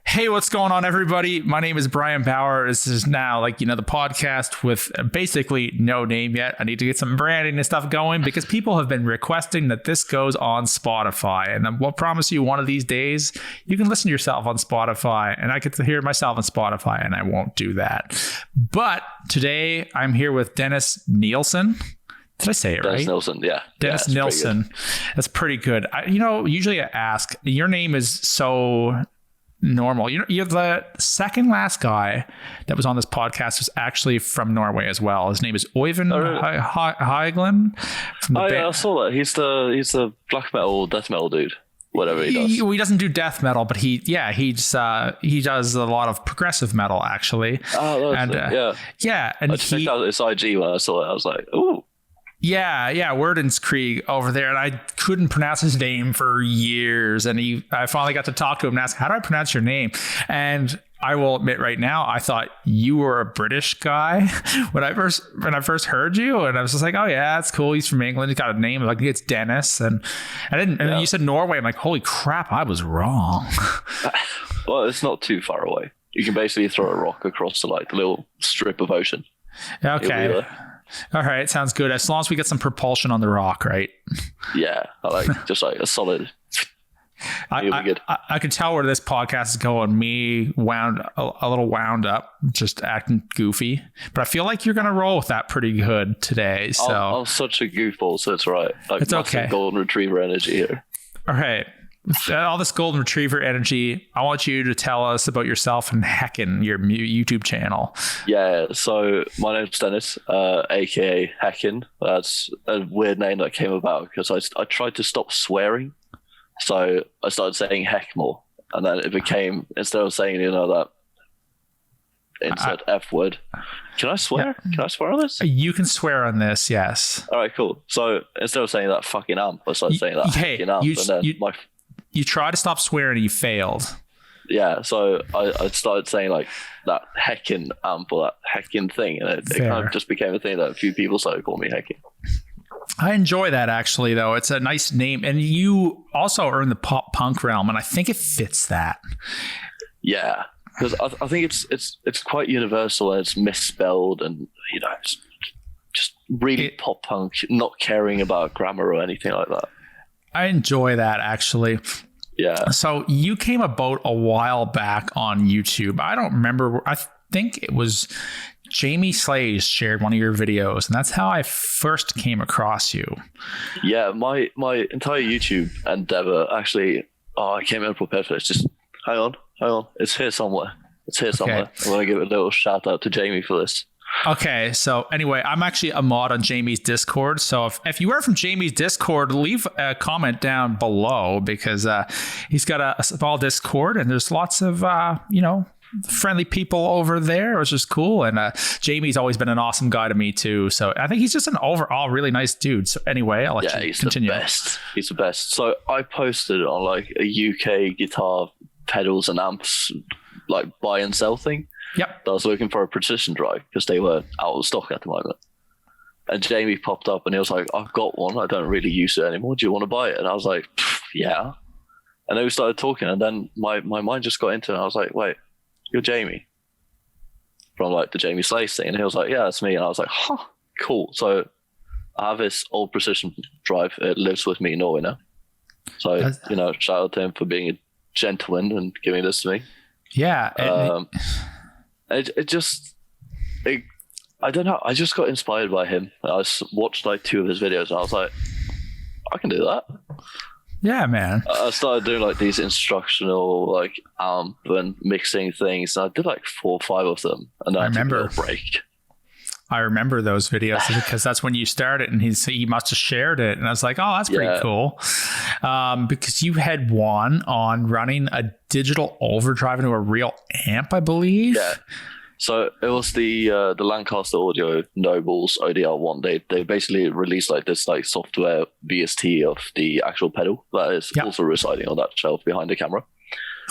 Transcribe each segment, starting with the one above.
Hey, what's going on, everybody? My name is Brian Bauer. This is now, the podcast with basically no name yet. I need to get some branding and stuff going because people have been requesting that this goes on Spotify. And I will promise you one of these days, you can listen to yourself on Spotify, and I get to hear myself on Spotify, and I won't do that. But today I'm here with Dennis Nilssen. Did I say it right? Dennis Nilssen, yeah. Dennis Nilssen. That's pretty good. Usually I ask, your name is so normal. You're the second last guy that was on this podcast was actually from Norway as well. His name is Øyvind Haugland. I saw that. He's the black metal, death metal dude. Whatever he does. He doesn't do death metal, but he does a lot of progressive metal actually. Oh, and and I checked out his IG when I saw it. I was like, ooh. Yeah, Werdenskrieg over there, and I couldn't pronounce his name for years, and I finally got to talk to him and ask, how do I pronounce your name? And I will admit right now, I thought you were a British guy when I first heard you, and I was just like, oh yeah, that's cool. He's from England. He's got a name like it's Dennis, and I didn't. And then you said Norway. I'm like, holy crap, I was wrong. Well, it's not too far away. You can basically throw a rock across the little strip of ocean. Okay. All right, sounds good. As long as we get some propulsion on the rock, right? Yeah, just like a solid. It'll be good. I can tell where this podcast is going. Me a little wound up, just acting goofy. But I feel like you're going to roll with that pretty good today. So I'm such a goofball, so it's right. It's okay. Golden retriever energy here. All right. All this golden retriever energy, I want you to tell us about yourself and Hekken, your YouTube channel. Yeah, so my name's Dennis, aka Hekken. That's a weird name that came about because I tried to stop swearing. So I started saying heck more. And then it became, instead of saying, that insert F word. Can I swear? Yeah. Can I swear on this? You can swear on this, yes. All right, cool. So instead of saying that fucking amp, I started saying that fucking amp. You tried to stop swearing and you failed. Yeah, so I started saying that Hekkin amp or that Hekkin thing, and it kind of just became a thing that a few people started calling me Hekkin. I enjoy that actually, though. It's a nice name, and you also are in the pop punk realm, and I think it fits that. Yeah, because I think it's quite universal and it's misspelled, and it's just really pop punk, not caring about grammar or anything like that. I enjoy that actually. Yeah. So you came about a while back on YouTube. I don't remember. I think it was Jamie Slays shared one of your videos, and that's how I first came across you. Yeah, my entire YouTube endeavor actually. I came in prepared for this. Just hang on. It's here somewhere. I'm going to give a little shout out to Jamie for this. Okay, so anyway, I'm actually a mod on Jamie's Discord. So if you are from Jamie's Discord, leave a comment down below because he's got a small Discord and there's lots of, friendly people over there, which is cool. And Jamie's always been an awesome guy to me too. So I think he's just an overall really nice dude. So anyway, I'll let you continue. He's the best. So I posted on a UK guitar pedals and amps buy and sell thing. Yep. I was looking for a precision drive because they were out of stock at the moment. And Jamie popped up and he was like, I've got one. I don't really use it anymore. Do you want to buy it? And I was like, yeah. And then we started talking and then my mind just got into it. And I was like, wait, you're Jamie from the Jamie Slays thing. And he was like, yeah, that's me. And I was like, huh, cool. So I have this old precision drive. It lives with me in Norway now. So, shout out to him for being a gentleman and giving this to me. Yeah. I don't know. I just got inspired by him. I watched 2 of his videos and I was like, I can do that. Yeah, man. I started doing these instructional amp and mixing things. And I did 4 or 5 of them, and then I remember took a break. I remember those videos because that's when you started, and he must have shared it, and I was like, oh, that's pretty cool. Because you had one on running a digital overdrive into a real amp, I believe. Yeah. So it was the Lancaster Audio Nobles ODR1. They basically released this software VST of the actual pedal that is also residing on that shelf behind the camera.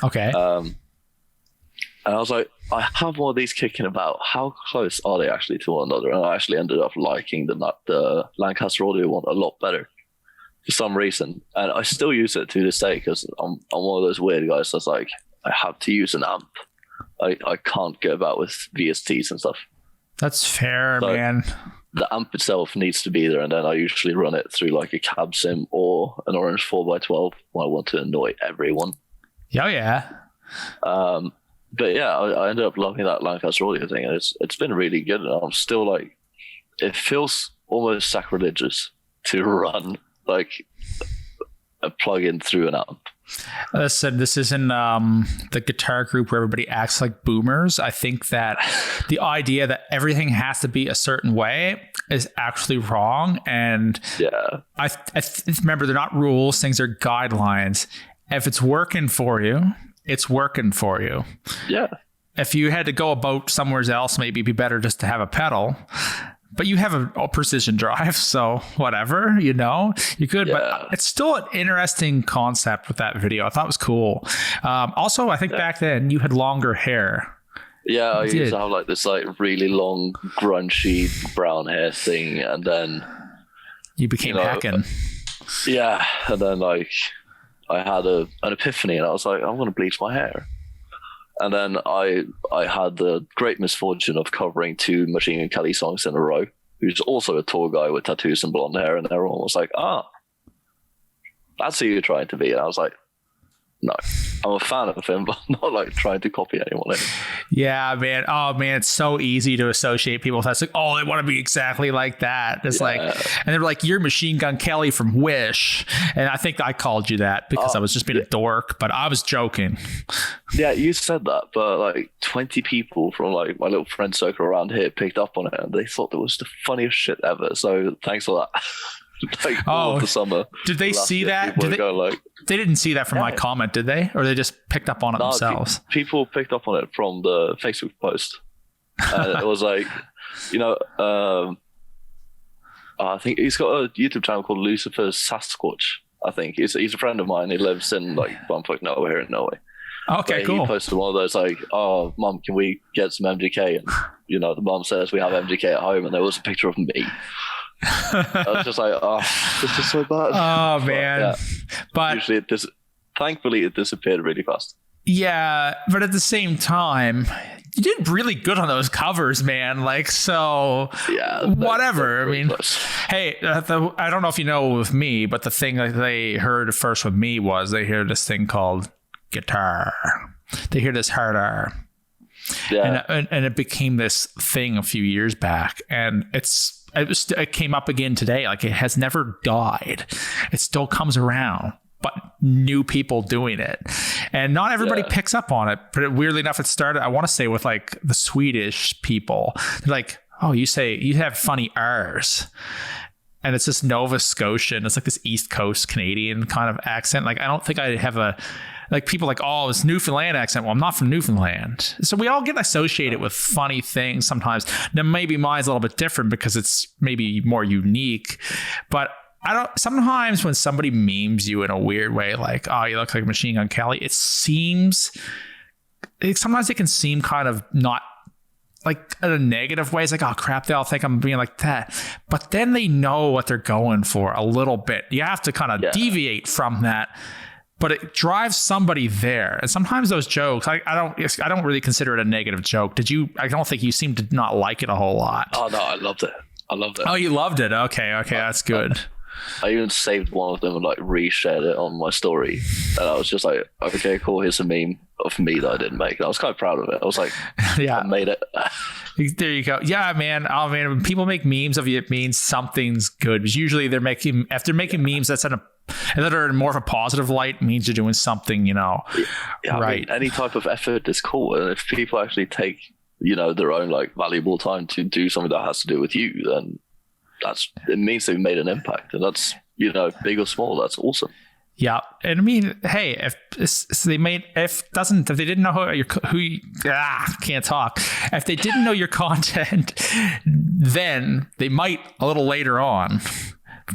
Okay. And I was like, I have one of these kicking about. How close are they actually to one another? And I actually ended up liking the Lancaster Audio one a lot better for some reason. And I still use it to this day because I'm one of those weird guys that's I have to use an amp. I can't go about with VSTs and stuff. That's fair, So, man. The amp itself needs to be there, and then I usually run it through like a cab sim or an orange 4x12 when I want to annoy everyone. Oh, yeah. But yeah, I ended up loving that Lancaster audio thing, and it's been really good. And I'm still like, it feels almost sacrilegious to run like a plug-in through an amp. Listen, this isn't the guitar group where everybody acts like boomers. I think that the idea that everything has to be a certain way is actually wrong. And Yeah, I remember, they're not rules, things are guidelines. If it's working for you, it's working for you. yeah. If you had to go about somewhere else, maybe it'd be better just to have a pedal. But you have a precision drive, so whatever, you could. Yeah. But it's still an interesting concept with that video. I thought it was cool. Also, I think back then you had longer hair. Yeah, I used to have like this like really long, grungy brown hair thing, and then You became Hekkin. yeah, and then like I had an epiphany, and I was like, I'm going to bleach my hair. And then I had the great misfortune of covering 2 Machine Gun Kelly songs in a row, who's also a tall guy with tattoos and blonde hair, and everyone was like, that's who you're trying to be. And I was like, no, I'm a fan of him, but I'm not like trying to copy anyone. Yeah, man. Oh, man, it's so easy to associate people with that. It's like, oh, they want to be exactly like that. It's like, and they're like, you're Machine Gun Kelly from Wish. And I think I called you that because I was just being a dork, but I was joking. Yeah, you said that, but like 20 people from like my little friend circle around here picked up on it, and they thought it was the funniest shit ever. So thanks for that. Like all of the summer. Did they see that? They didn't see that from my comment, did they? Or they just picked up on it themselves? People picked up on it from the Facebook post. And it was like, I think he's got a YouTube channel called Lucifer's Sasquatch. I think he's a friend of mine. He lives in like bumfuck nowhere here in Norway. Okay, but cool. He posted one of those like, "Oh, Mum, can we get some MGK?" And the mum says we have MGK at home, and there was a picture of me. I was just like, oh, this is so bad. Oh, man. But usually thankfully it disappeared really fast. Yeah, but at the same time, you did really good on those covers, man. Like, so whatever. I mean, hey, I don't know if you know with me, but the thing that they heard first with me was they hear this thing called guitar. They hear this harder. Yeah. And it became this thing a few years back, and it came up again today. Like, it has never died. It still comes around, but new people doing it, and not everybody picks up on it. But weirdly enough, it started, I want to say, with like the Swedish people. They're like, oh, you have funny R's. And it's this Nova Scotian. It's like this East Coast Canadian kind of accent. Like, I don't think I have like people like, oh, it's Newfoundland accent. Well, I'm not from Newfoundland. So we all get associated with funny things sometimes. Now, maybe mine's a little bit different because it's maybe more unique. But sometimes when somebody memes you in a weird way, like, oh, you look like Machine Gun Kelly, sometimes it can seem kind of not like in a negative way. It's like, oh crap, they all think I'm being like that. But then they know what they're going for a little bit. You have to kind of deviate from that. But it drives somebody there. And sometimes those jokes, I don't really consider it a negative joke. I don't think you seem to not like it a whole lot. Oh no, I loved it. Oh, you loved it. Okay, that's good. I even saved one of them and like reshared it on my story. And I was just like, okay, cool, here's a meme of me that I didn't make. And I was kind of proud of it. I was like, I made it. There you go. Yeah, man. Oh man, when people make memes of you, it means something's good. Because usually if they're making memes that are in more of a positive light, means you're doing something, right. I mean, any type of effort is cool. And if people actually take, their own like valuable time to do something that has to do with you, then it means they've made an impact. And that's, big or small, that's awesome. Yeah. And I mean, hey, if they didn't know can't talk. If they didn't know your content, then they might a little later on,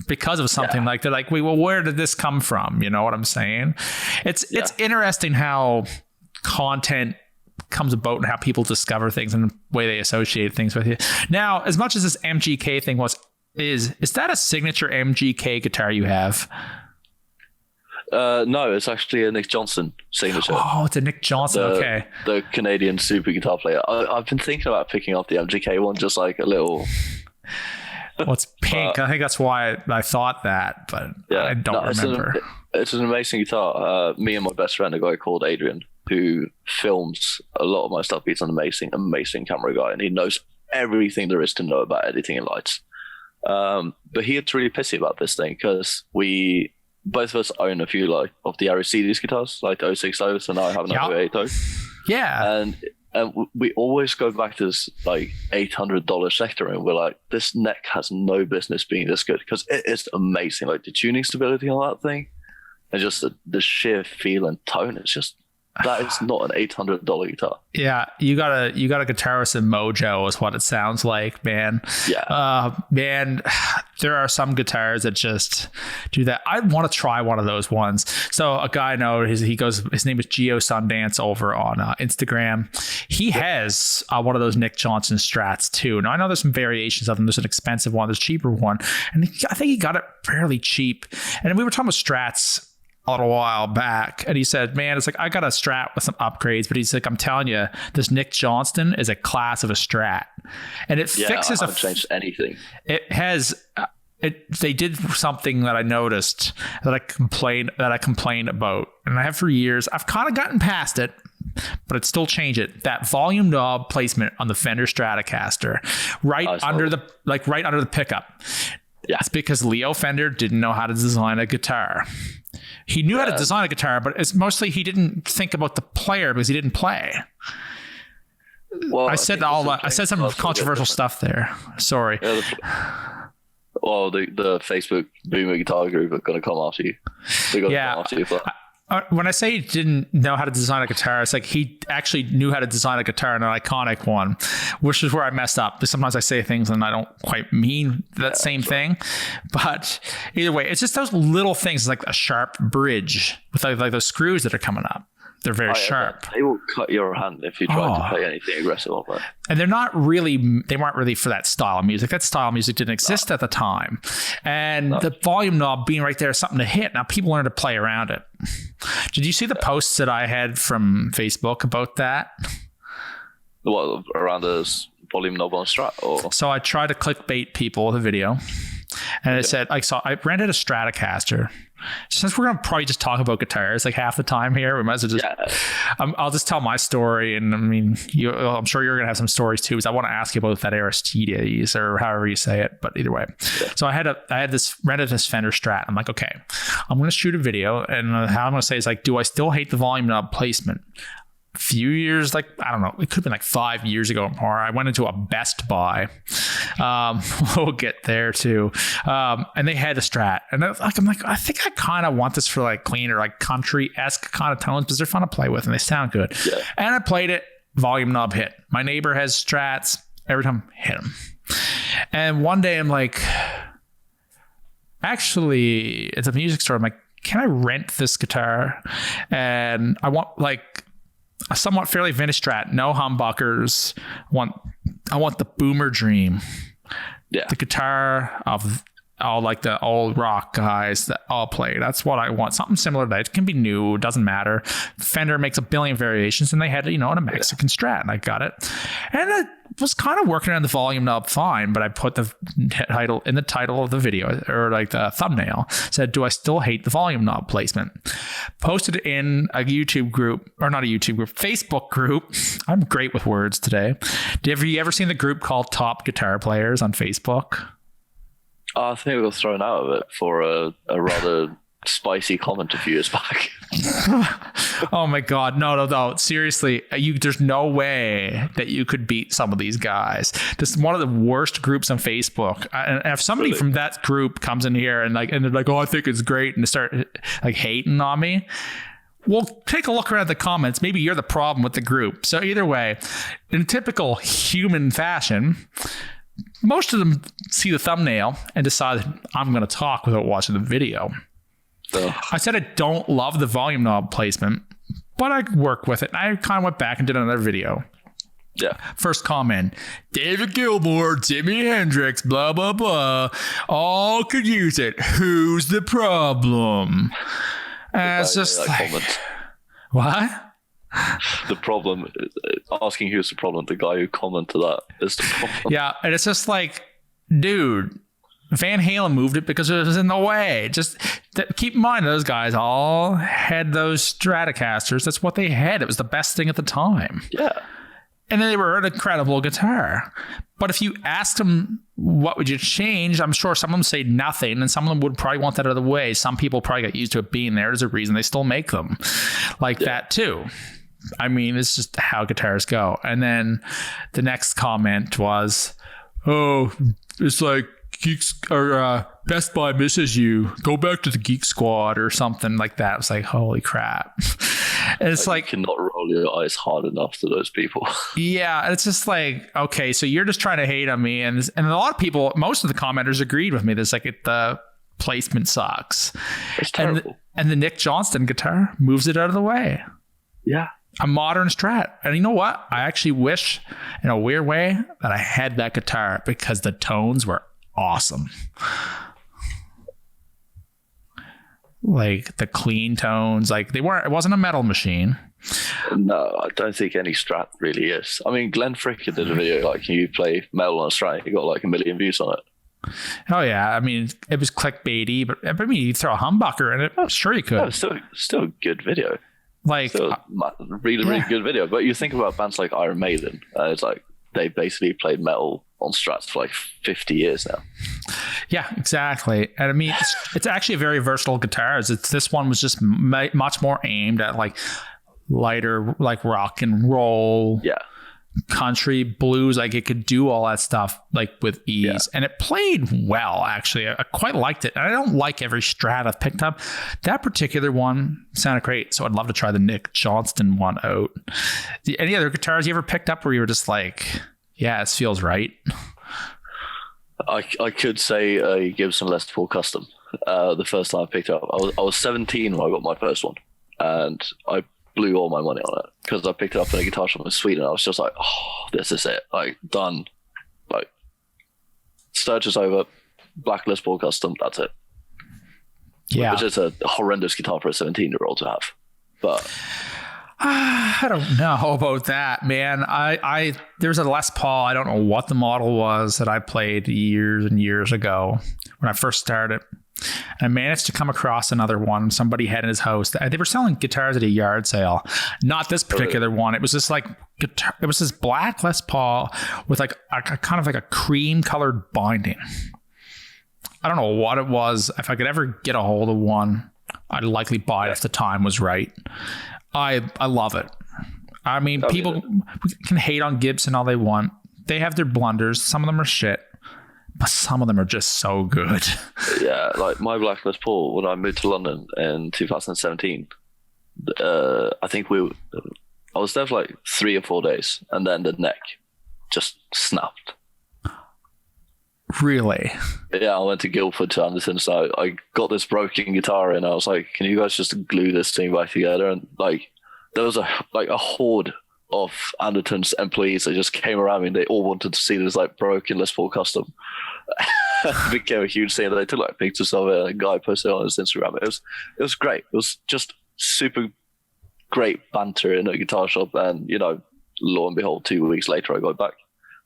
because of something like they're like, wait, well, where did this come from? You know what I'm saying? It's interesting how content comes about and how people discover things and the way they associate things with you. Now, as much as this MGK thing is that a signature MGK guitar you have? No, it's actually a Nick Johnson signature. Oh, it's a Nick Johnson. Okay. The Canadian super guitar player. I've been thinking about picking up the MGK one, just like a little. Well, it's pink. I think that's why I thought that, but yeah, I don't remember. It's an amazing guitar. Me and my best friend, a guy called Adrian, who films a lot of my stuff. He's an amazing camera guy, and he knows everything there is to know about editing and lights. But he gets really pissy about this thing because both of us own a few like of the Aristides guitars, like the 060s, and I have an 080. Yeah. And we always go back to this like $800 sector, and we're like, this neck has no business being this good because it is amazing. Like the tuning stability on that thing, and just the sheer feel and tone. It's just that is not an $800 guitar. Yeah, you got a guitarist in mojo is what it sounds like, man. Yeah. Man, there are some guitars that just do that. I want to try one of those ones. So a guy I know, his name is Geo Sundance over on Instagram. He has one of those Nick Johnson Strats too. Now I know there's some variations of them. There's an expensive one, there's a cheaper one, and I think he got it fairly cheap. And we were talking about Strats a little while back, and he said, man, it's like I got a Strat with some upgrades, but he's like, I'm telling you, this Nick Johnston is a class of a Strat, and it fixes. I haven't changed anything. It has. They did something that I noticed that I complained about, and I have for years. I've kind of gotten past it, but I'd still change it. That volume knob placement on the Fender Stratocaster, right under the pickup. Yeah, it's because Leo Fender didn't know how to design a guitar. He knew how to design a guitar, but it's mostly he didn't think about the player because he didn't play. Well, I said some controversial stuff there. Sorry. Yeah, the Facebook Boomer Guitar Group are going to come after you. They're going to come after you for that. When I say he didn't know how to design a guitar, it's like he actually knew how to design a guitar, and an iconic one, which is where I messed up. Because sometimes I say things and I don't quite mean that same thing. But either way, it's just those little things like a sharp bridge with like those screws that are coming up. They're very sharp. They will cut your hand if you try to play anything aggressive on that. And they weren't really for that style of music. That style of music didn't exist at the time. And the volume knob being right there is something to hit. Now people learn to play around it. Did you see the posts that I had from Facebook about that? What, around the volume knob on Strat? Or? So I tried to clickbait people with a video. And it said, I rented a Stratocaster. Since we're going to probably just talk about guitars like half the time here, we might as well just, I'll just tell my story. And I mean, I'm sure you're going to have some stories too, because I want to ask you about that Aristides or however you say it, but either way. Yeah. So I rented this Fender Strat. I'm like, okay, I'm going to shoot a video, and how I'm going to say is like, do I still hate the volume knob placement? Few years, like, I don't know, it could have been like 5 years ago or more, I went into a Best Buy. We'll get there too. And they had a Strat, and I'm like, I think I kind of want this for like cleaner, like country-esque kind of tones, because they're fun to play with and they sound good. Yeah. And I played it, volume knob hit. My neighbor has Strats, every time hit him. And one day I'm like, actually, it's a music store. I'm like, can I rent this guitar? And I want like a somewhat fairly vintage Strat, no humbuckers. I want the Boomer Dream. Yeah. The guitar of all like the old rock guys that all play. That's what I want. Something similar to that. It can be new, doesn't matter. Fender makes a billion variations, and they had it, in a Mexican Strat, and I got it. And I was kind of working on the volume knob fine, but I put the title of the video, or like the thumbnail, said, do I still hate the volume knob placement? Posted in a YouTube group, or not a YouTube group, Facebook group. I'm great with words today. Have you ever seen the group called Top Guitar Players on Facebook? I think we got thrown out of it for a rather spicy comment a few years back. Oh my God. No. Seriously, there's no way that you could beat some of these guys. This is one of the worst groups on Facebook. And if somebody from that group comes in here and they're like, oh, I think it's great, and they start like hating on me, well, take a look around the comments. Maybe you're the problem with the group. So either way, in typical human fashion, most of them see the thumbnail and decide I'm going to talk without watching the video. Ugh. I said I don't love the volume knob placement, but I work with it. And I kind of went back and did another video. Yeah. First comment, David Gilmour, Jimi Hendrix, blah, blah, blah. All could use it. Who's the problem? It's just that like, comment. what? The problem, asking who's the problem, the guy who commented that is the problem. Yeah, and it's just like, dude, Van Halen moved it because it was in the way. Just keep in mind, those guys all had those Stratocasters. That's what they had. It was the best thing at the time. Yeah. And they were an incredible guitar. But if you asked them, what would you change? I'm sure some of them say nothing, and some of them would probably want that out of the way. Some people probably got used to it being there. There's a reason they still make them like that too. I mean, it's just how guitars go. And then the next comment was, oh, it's like Geeks or Best Buy misses you. Go back to the Geek Squad or something like that. It's like, holy crap. And it's like you cannot roll your eyes hard enough to those people. Yeah, it's just like, okay, so you're just trying to hate on me, and a lot of people, most of the commenters agreed with me. There's like the placement sucks. It's terrible. And the Nick Johnston guitar moves it out of the way. Yeah. A modern Strat. And you know what? I actually wish, in a weird way, that I had that guitar because the tones were awesome. Like the clean tones, like it wasn't a metal machine. No, I don't think any Strat really is. I mean, Glenn Fricker did a video like, can you play metal on a Strat? He got like 1 million views on it. Oh yeah, I mean, it was clickbaity, but I mean, you throw a humbucker in it, I'm sure you could. Yeah, still a good video. Like still really good video. But you think about bands like Iron Maiden, it's like they basically played metal on Strats for like 50 years now. Yeah, exactly. And I mean, it's actually a very versatile guitar. This one was just much more aimed at like lighter, like rock and roll, country, blues. Like it could do all that stuff like with ease, and it played well. Actually, I quite liked it. And I don't like every Strat I've picked up. That particular one sounded great, so I'd love to try the Nick Johnston one out. Any other guitars you ever picked up where you were just like, yeah, this feels right? I could say a Gibson Les Paul Custom. The first time I picked it up, I was 17 when I got my first one, and I blew all my money on it because I picked it up in a guitar shop in Sweden. I was just like, oh, this is it, like done. Like search is over, black Les Paul Custom, that's it. Yeah, which is a horrendous guitar for a 17-year-old to have, but. I don't know about that, man. There's a Les Paul. I don't know what the model was that I played years and years ago when I first started. And I managed to come across another one somebody had in his house. They were selling guitars at a yard sale. Not this particular one. It was just like guitar. It was this black Les Paul with like a kind of like a cream colored binding. I don't know what it was. If I could ever get a hold of one, I'd likely buy it if the time was right. I love it. I mean, people can hate on Gibson all they want. They have their blunders. Some of them are shit, but some of them are just so good. Yeah, like my black Les Paul, when I moved to London in 2017, I think I was there for like 3 or 4 days, and then the neck just snapped. Really? Yeah, I went to Guildford to Anderton, so I got this broken guitar and I was like, can you guys just glue this thing back together? And like, there was a horde of Anderton's employees that just came around me and they all wanted to see this like broken Les Paul Custom. It became a huge thing. They took like pictures of it, and a guy posted it on his Instagram. It was great. It was just super great banter in a guitar shop, and you know, lo and behold, 2 weeks later I got it back.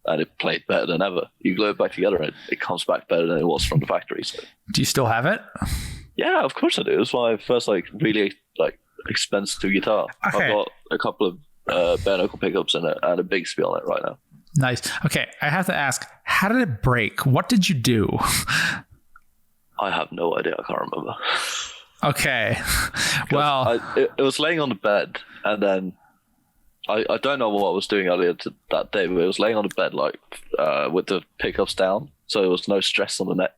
And it played better than ever. You glue it back together and it comes back better than it was from the factory. So. Do you still have it? Yeah, of course I do. It was my first really expensive guitar. Okay. I've got a couple of bare knuckle pickups in it and a Bigsby on it right now. Nice. Okay, I have to ask, how did it break? What did you do? I have no idea. I can't remember. Okay. Well, it was laying on the bed, and then I don't know what I was doing earlier that day, but it was laying on the bed with the pickups down, so there was no stress on the neck.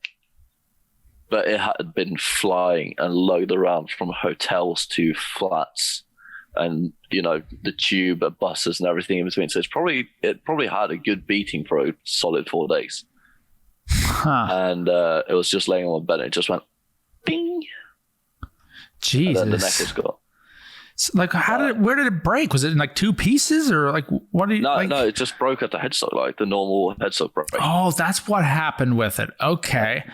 But it had been flying and lugged around from hotels to flats, and you know, the tube, buses, and everything in between. So it probably had a good beating for a solid 4 days. Huh. And it was just laying on the bed, and it just went bing. Jesus. And then the neck was gone. So, like, where did it break? Was it in like 2 pieces, or like what? No, it just broke at the headstock, like the normal headstock broke. Oh, that's what happened with it. Okay.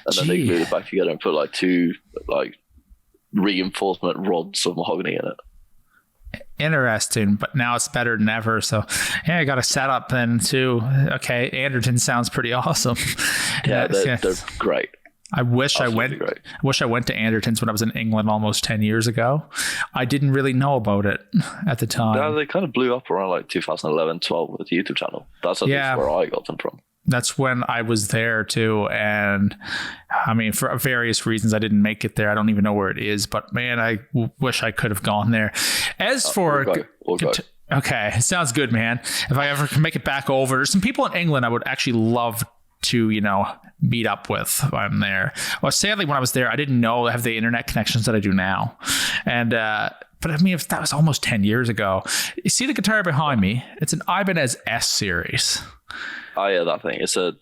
And then they glued it back together and put like 2 reinforcement rods of mahogany in it. Interesting, but now it's better than ever. So, yeah, I got a setup then too. Okay, Anderton sounds pretty awesome. Yeah, they're great. I wish I went to Anderton's when I was in England almost 10 years ago. I didn't really know about it at the time. Yeah, they kind of blew up around like 2011, 12 with the YouTube channel. That's at least where I got them from. That's when I was there too. And I mean, for various reasons, I didn't make it there. I don't even know where it is, but man, I wish I could have gone there. As for... We'll go. Okay, sounds good, man. If I ever can make it back over, there's some people in England I would actually love to, meet up with if I'm there. Well, sadly, when I was there, I didn't have the internet connections that I do now. And, but I mean, if that was almost 10 years ago. You see the guitar behind me? It's an Ibanez S series. Oh, yeah, that thing. It's a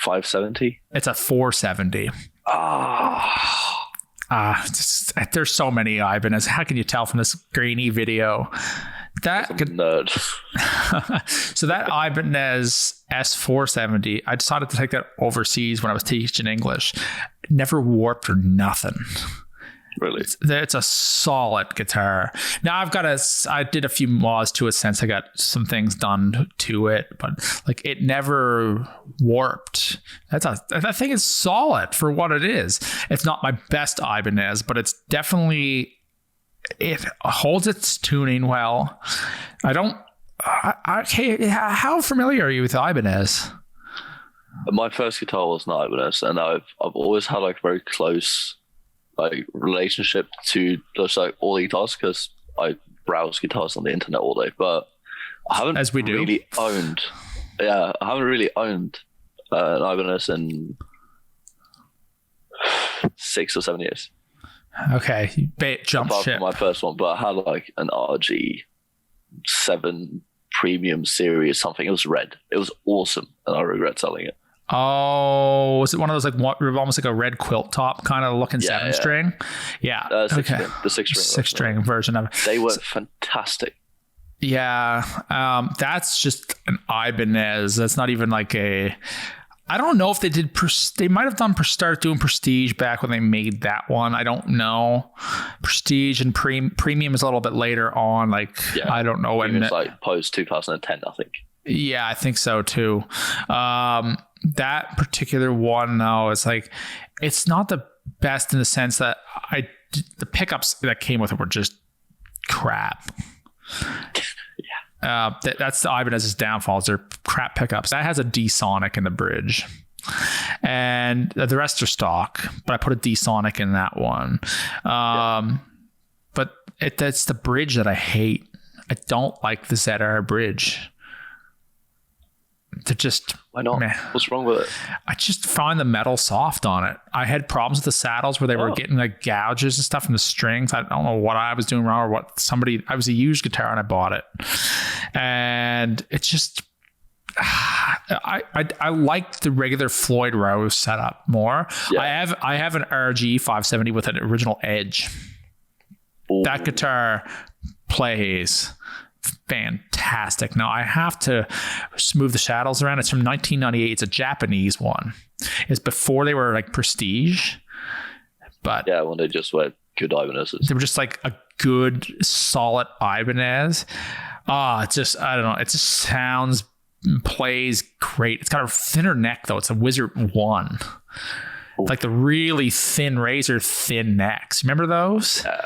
570? It's a 470. There's so many Ibanez. How can you tell from this grainy video? Nerd. So that Ibanez S470, I decided to take that overseas when I was teaching English. Never warped or nothing. Really? It's a solid guitar. Now I did a few mods to it since I got some things done to it, but like it never warped. That thing is solid for what it is. It's not my best Ibanez, but it's definitely, it holds its tuning well. How familiar are you with Ibanez? My first guitar was an Ibanez, and I've always had like very close relationship to just like all the guitars because I browse guitars on the internet all day, but I haven't really owned an Ibanez in 6 or 7 years. Okay, jump apart ship. From my first one, but I had like an RG7 premium series something. It was red. It was awesome, and I regret selling it. Oh, was it one of those like almost like a red quilt top kind of looking 7-string? Yeah. The 6-string version of it. They were fantastic. Yeah. That's just an Ibanez. That's not even like I don't know if they did. They might have started doing Prestige back when they made that one. I don't know. Prestige and Premium is a little bit later on. I don't know when. It's like post 2010, I think. Yeah, I think so too. That particular one though, it's not the best in the sense that the pickups that came with it were just crap. That's the Ibanez's downfalls. They're crap pickups. That has a D-Sonic in the bridge, and the rest are stock. But I put a D-Sonic in that one. But that's the bridge that I hate. I don't like the ZR bridge. They're just... Why not? Meh. What's wrong with it? I just find the metal soft on it. I had problems with the saddles where they were getting like gouges and stuff in the strings. I don't know what I was doing wrong or what I was a used guitar and I bought it. And it's just... I like the regular Floyd Rose setup more. Yeah. I have an RG 570 with an original edge. Ooh. That guitar plays fantastic. Now I have to smooth the shadows around. It's from 1998. It's a Japanese one. It's before they were like Prestige, but yeah, when they just were good Ibanezes. They were just like a good solid Ibanez. It's just, I don't know. It just sounds, plays great. It's got a thinner neck though. It's a Wizard 1. Ooh. Like the really thin razor thin necks. Remember those? Yeah.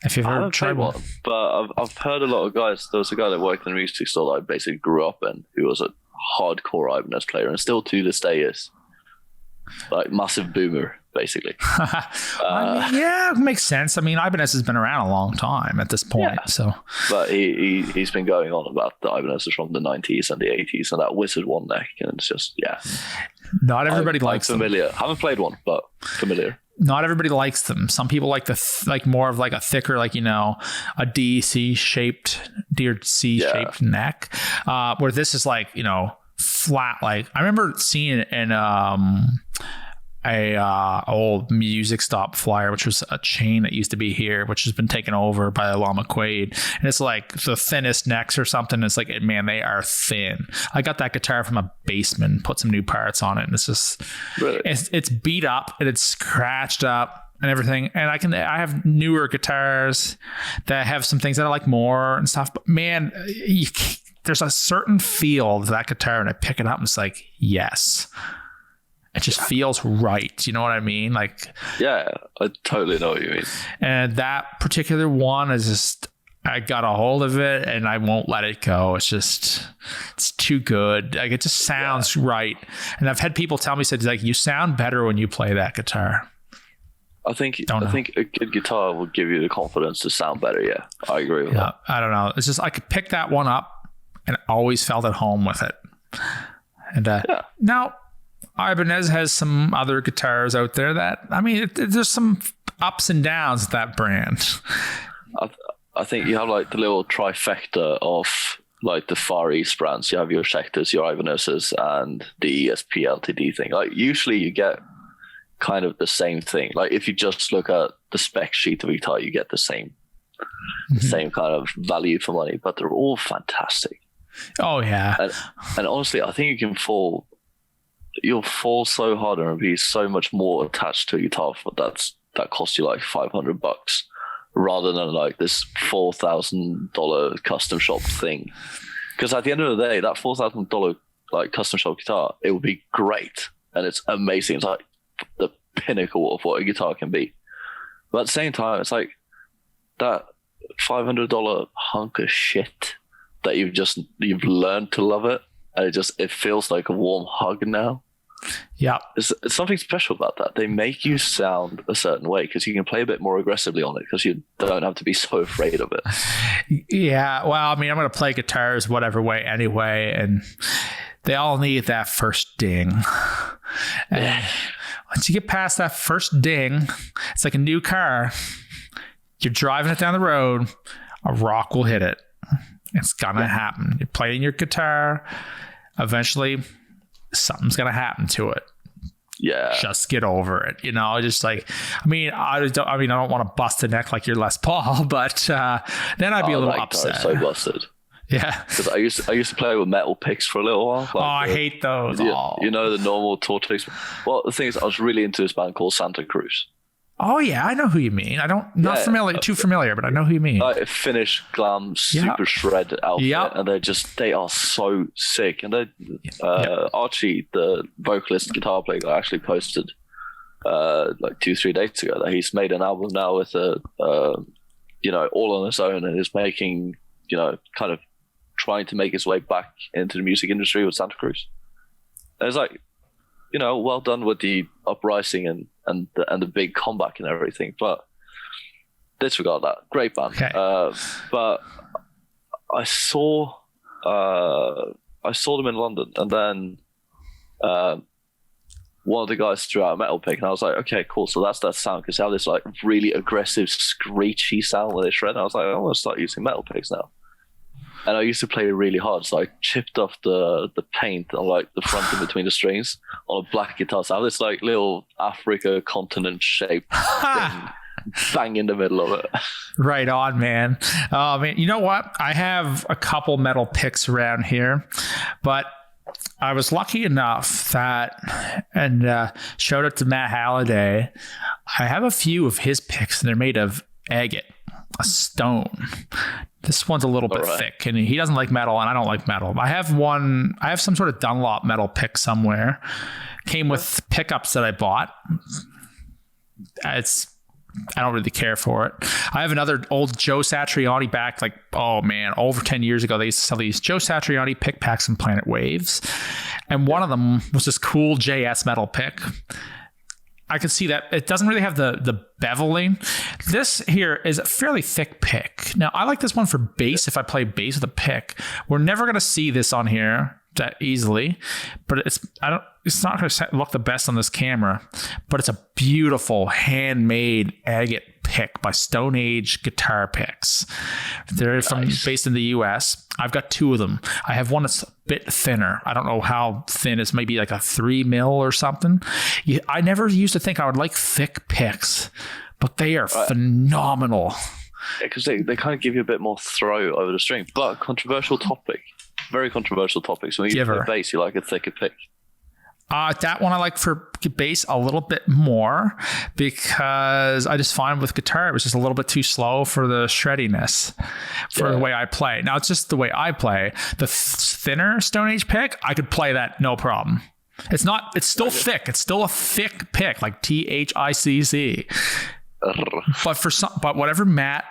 If you've ever tried one, but I've heard a lot of guys. There was a guy that worked in a music store that I basically grew up in, who was a hardcore Ibanez player, and still to this day is like massive boomer, basically. I mean, yeah, it makes sense. I mean, Ibanez has been around a long time at this point, so. But he's been going on about the Ibanezes from the 90s and the 80s and that Wizard 1 neck, and it's just Not everybody likes them. Familiar. Haven't played one, but familiar. Not everybody likes them. Some people like more of like a thicker, like, a D or C shaped neck. Where this is like, flat. Like I remember seeing it in a old Music Stop flyer, which was a chain that used to be here, which has been taken over by Lama Quaid, and it's like the thinnest necks or something. It's like, man, they are thin. I got that guitar from a basement, put some new parts on it, and it's just really? it's beat up and it's scratched up, and everything. And I have newer guitars that have some things that I like more and stuff. But man, there's a certain feel to that guitar, and I pick it up and it's like, yes, it just feels right. You know what I mean? Like, yeah, I totally know what you mean. And that particular one is just, I got a hold of it and I won't let it go. It's too good. Like, it just sounds right. And I've had people tell me, said, like, you sound better when you play that guitar. I think a good guitar will give you the confidence to sound better. Yeah, I agree with that. I don't know. It's just, I could pick that one up and always felt at home with it. And now Ibanez has some other guitars out there that, I mean, there's some ups and downs with that brand. I think you have like the little trifecta of like the Far East brands. You have your Schecters, your Ibanez's, and the ESP LTD thing. Like, usually you get kind of the same thing. Like, if you just look at the spec sheet of a guitar, you get the same kind of value for money, but they're all fantastic. Oh yeah. And honestly, I think you'll fall so hard and be so much more attached to a guitar that costs you like $500, rather than like this $4,000 custom shop thing. Because at the end of the day, that $4,000 like custom shop guitar, it will be great and it's amazing. It's like the pinnacle of what a guitar can be. But at the same time, it's like that $500 hunk of shit that you've learned to love it, and it feels like a warm hug now. Yeah, it's something special about that. They make you sound a certain way because you can play a bit more aggressively on it because you don't have to be so afraid of it. Yeah, well, I mean, I'm going to play guitars whatever way anyway, and they all need that first ding. And once you get past that first ding, it's like a new car. You're driving it down the road, a rock will hit it. It's gonna happen. You're playing your guitar, eventually something's gonna happen to it. Yeah. Just get over it. You know, just like, I don't want to bust a neck like your Les Paul, but then I'd be a little upset. So busted. Yeah. Because I used to play with metal picks for a little while. Like I hate those. You know, the normal Tortoise. Well, the thing is, I was really into this band called Santa Cruz. Oh yeah, I know who you mean. Too familiar, but I know who you mean. Like Finnish glam, super shred outfit, and they are so sick. And Archie, the vocalist guitar player, I actually posted like 2-3 days ago that he's made an album now with all on his own, and is making, kind of trying to make his way back into the music industry with Santa Cruz. And it's like, well done with the uprising and the big comeback and everything, but disregard that. Great band. Okay. But I saw them in London, and then one of the guys threw out a metal pick, and I was like, okay, cool. So that's that sound, because they have this like really aggressive, screechy sound when they shred. And I was like, I'm gonna start using metal picks now. And I used to play really hard, so I chipped off the paint on like the front and between the strings on a black guitar. So I have this like little Africa continent shaped thing bang in the middle of it. Right on, man. Oh man, you know what? I have a couple metal picks around here, but I was lucky enough that, and shout out to Matt Halliday, I have a few of his picks, and they're made of agate, a stone. This one's a little bit thick, and he doesn't like metal, and I don't like metal. I have some sort of Dunlop metal pick somewhere. Came with pickups that I bought. I don't really care for it. I have another old Joe Satriani back, like, oh man, over 10 years ago, they used to sell these Joe Satriani pick packs from Planet Waves. And one of them was this cool JS metal pick. I can see that it doesn't really have the beveling. This here is a fairly thick pick. Now, I like this one for bass if I play bass with a pick. We're never going to see this on here that easily, but it's not going to look the best on this camera, but it's a beautiful handmade agate pick by Stone Age Guitar Picks. They're based in the US. I've got two of them. I have one that's a bit thinner. I don't know how thin. It's maybe like a 3 mil or something. I never used to think I would like thick picks, but they are phenomenal. Yeah, because they kind of give you a bit more throw over the string. But controversial topic. Very controversial topic. So when you play bass, you like a thicker pick. That one I like for bass a little bit more because I just find with guitar it was just a little bit too slow for the shreddiness for the way I play. Now it's just the way I play. The thinner Stone Age pick, I could play that no problem. It's still thick. It's still a thick pick, like THICC. But whatever Matt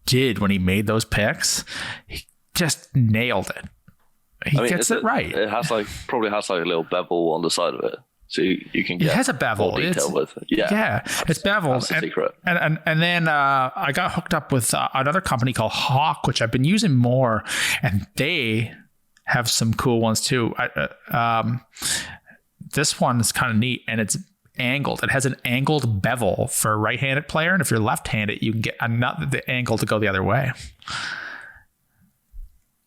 did when he made those picks, he just nailed it. He gets it right. It has probably has a little bevel on the side of it, so you can get. It has a bevel. More detail with it. Yeah, it's beveled. That's the secret. And then I got hooked up with another company called Hawk, which I've been using more, and they have some cool ones too. This one is kind of neat, and it's angled. It has an angled bevel for a right-handed player, and if you're left-handed, you can get the angle to go the other way.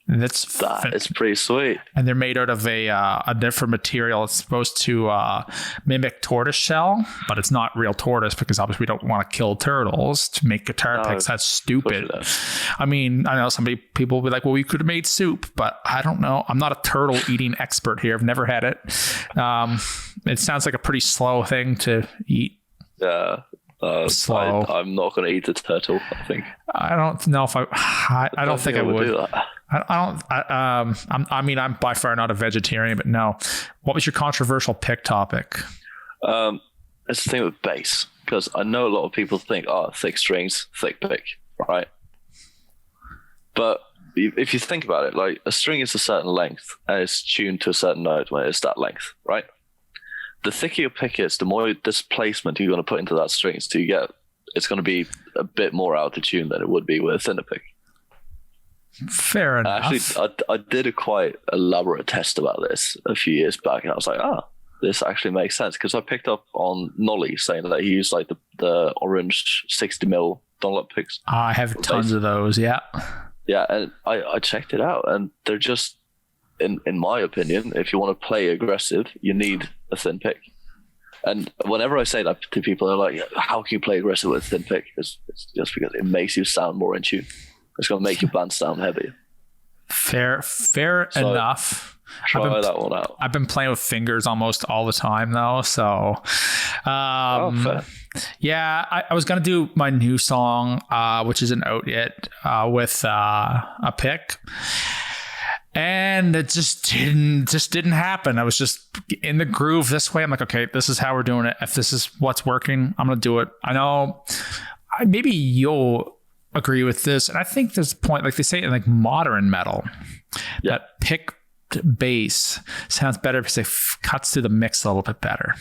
It's pretty sweet. And they're made out of a different material. It's supposed to mimic tortoise shell, but it's not real tortoise because obviously we don't want to kill turtles to make guitar picks. That's stupid. I mean, I know people will be like, well, we could have made soup, but I don't know. I'm not a turtle eating expert here. I've never had it. It sounds like a pretty slow thing to eat. Yeah. Slow. I'm not going to eat the turtle, I think. I don't know if I don't think I would. Do that. I'm by far not a vegetarian, but no. What was your controversial pick topic? It's the thing with bass, because I know a lot of people think, thick strings, thick pick, right? But if you think about it, like a string is a certain length and it's tuned to a certain note when it's that length, right? The thicker your pick is, the more displacement you're going to put into that string. So it's going to be a bit more out of tune than it would be with a thinner pick. Fair enough. Actually, I did a quite elaborate test about this a few years back, and I was like, this actually makes sense, because I picked up on Nolly saying that he used like the orange 60mm Dunlop picks. I have tons of those, yeah. Yeah, and I checked it out, and they're just, in my opinion, if you want to play aggressive, you need a thin pick. And whenever I say that to people, they're like, how can you play aggressive with a thin pick? It's just because it makes you sound more in tune. It's going to make your band sound heavier. Fair enough. Try that one out. I've been playing with fingers almost all the time, though. So, fair. Yeah, I was going to do my new song, which isn't out yet, with a pick. And it just didn't happen. I was just in the groove this way. I'm like, okay, this is how we're doing it. If this is what's working, I'm going to do it. I know maybe you'll agree with this. And I think there's a point, like they say in like modern metal, that picked bass sounds better because it cuts through the mix a little bit better.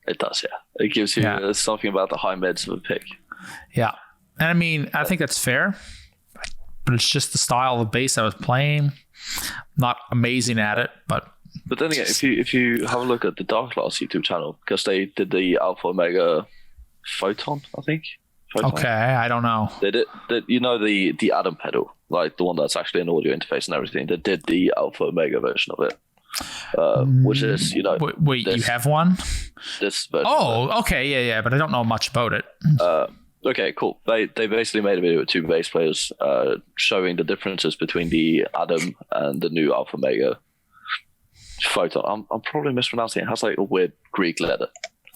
It does, yeah. It gives you something about the high mids of a pick. Yeah. And I mean, I think that's fair, but it's just the style of bass I was playing. Not amazing at it, but then again, if you have a look at the Dark Glass YouTube channel, because they did the Alpha Omega Photon, I think. Okay, I don't know. They did the Adam pedal, like the one that's actually an audio interface and everything. They did the Alpha Omega version of it, which is Wait, you have one? This version. Oh, okay, yeah, but I don't know much about it. Okay, cool. They basically made a video with two bass players showing the differences between the Adam and the new Alpha Omega Photon. I'm probably mispronouncing it. It has like a weird Greek letter.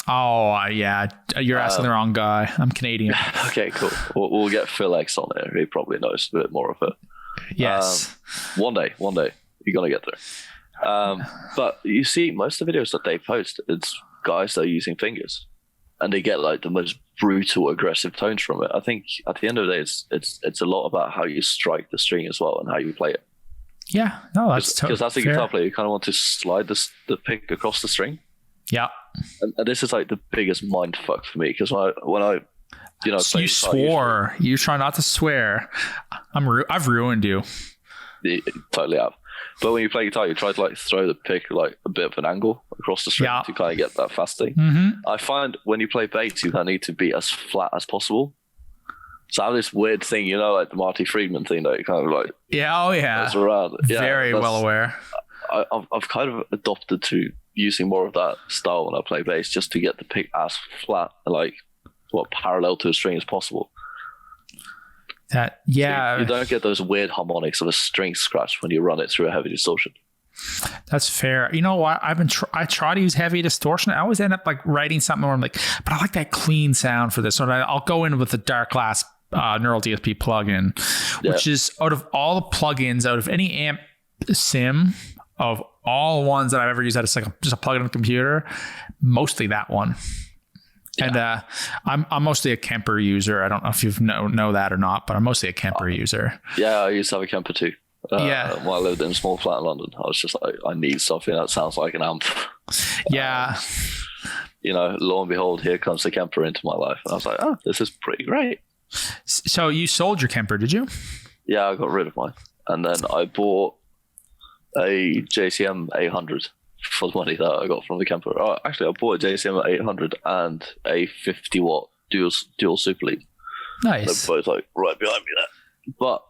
Oh, yeah. You're asking the wrong guy. I'm Canadian. Okay, cool. We'll get Phil X on there. He probably knows a bit more of it. Yes. One day, you're going to get there. But you see, most of the videos that they post, it's guys that are using fingers. And they get like the most brutal, aggressive tones from it. I think at the end of the day, it's a lot about how you strike the string as well and how you play it. Yeah, no, that's totally because as a guitar player, you kind of want to slide the pick across the string. Yeah, and this is like the biggest mind fuck for me, because when I so you swore. You try not to swear. I've ruined you. You totally have. But when you play guitar, you try to like throw the pick like a bit of an angle across the string to kind of get that fast thing. Mm-hmm. I find when you play bass, you kind of need to be as flat as possible. So I have this weird thing, like the Marty Friedman thing that you kind of like. Yeah, oh yeah. Around. Yeah, very well aware. I've kind of adopted to using more of that style when I play bass, just to get the pick as flat and like parallel to a string as possible. So you don't get those weird harmonics of a string scratch when you run it through a heavy distortion. That's fair. You know what? I try to use heavy distortion. I always end up like writing something where I'm like, but I like that clean sound for this. So I'll go in with the Dark Glass Neural DSP plugin, which is out of all the plugins, out of any amp sim, of all ones that I've ever used, that is like just a plug in the computer, mostly that one. Yeah. And I'm mostly a Kemper user. I don't know if you know that or not, but I'm mostly a Kemper user. Yeah, I used to have a Kemper too. When I lived in a small flat in London, I was just like, I need something that sounds like an amp. Yeah. Lo and behold, here comes the Kemper into my life. And I was like, oh, this is pretty great. So you sold your Kemper, did you? Yeah, I got rid of mine. And then I bought a JCM 800 for the money that I got from the Kemper. Actually, I bought a JCM 800 and a 50 watt dual super lead. Nice. They're both like right behind me there. But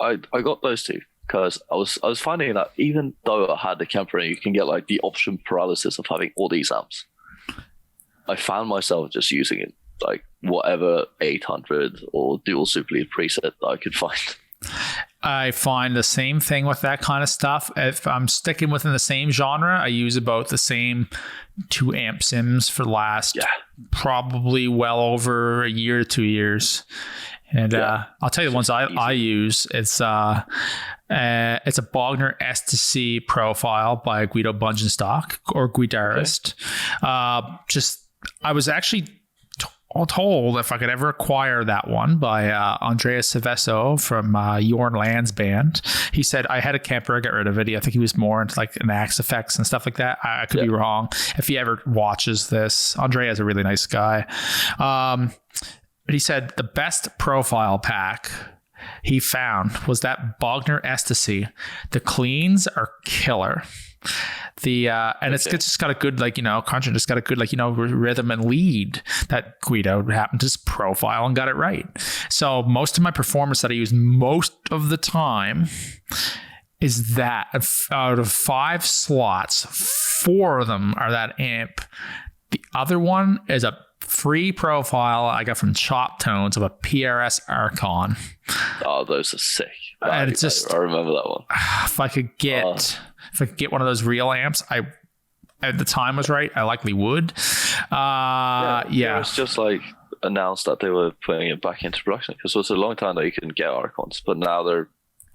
I got those two because I was finding that even though I had the Kemper and you can get like the option paralysis of having all these amps, I found myself just using it like whatever 800 or dual super lead preset that I could find. I find the same thing with that kind of stuff. If I'm sticking within the same genre, I use about the same 2 amp sims for the last probably well over a year to 2 years. And I'll tell you the ones I use. It's a Bogner S2C profile by Guido Bungenstock or Guitarist. Okay. I was actually told if I could ever acquire that one by Andreas Saveso from Jorn Land's band. He said, I had a Kemper, I got rid of it. I think he was more into like Max effects and stuff like that. I could be wrong. If he ever watches this, Andrea is a really nice guy. But he said the best profile pack he found was that Bogner Ecstasy. The cleans are killer. It's just got a good Contra just got a good rhythm and lead that Guido happened to just profile and got it right. So most of my performance that I use most of the time is that out of 5 slots, 4 of them are that amp. The other one is a free profile I got from Chop Tones of a PRS Archon. Oh, those are sick. And it's just, I remember that one. If I could get one of those real amps, at the time was right, I likely would. It's just like announced that they were putting it back into production because it was a long time that you couldn't get Archons, but now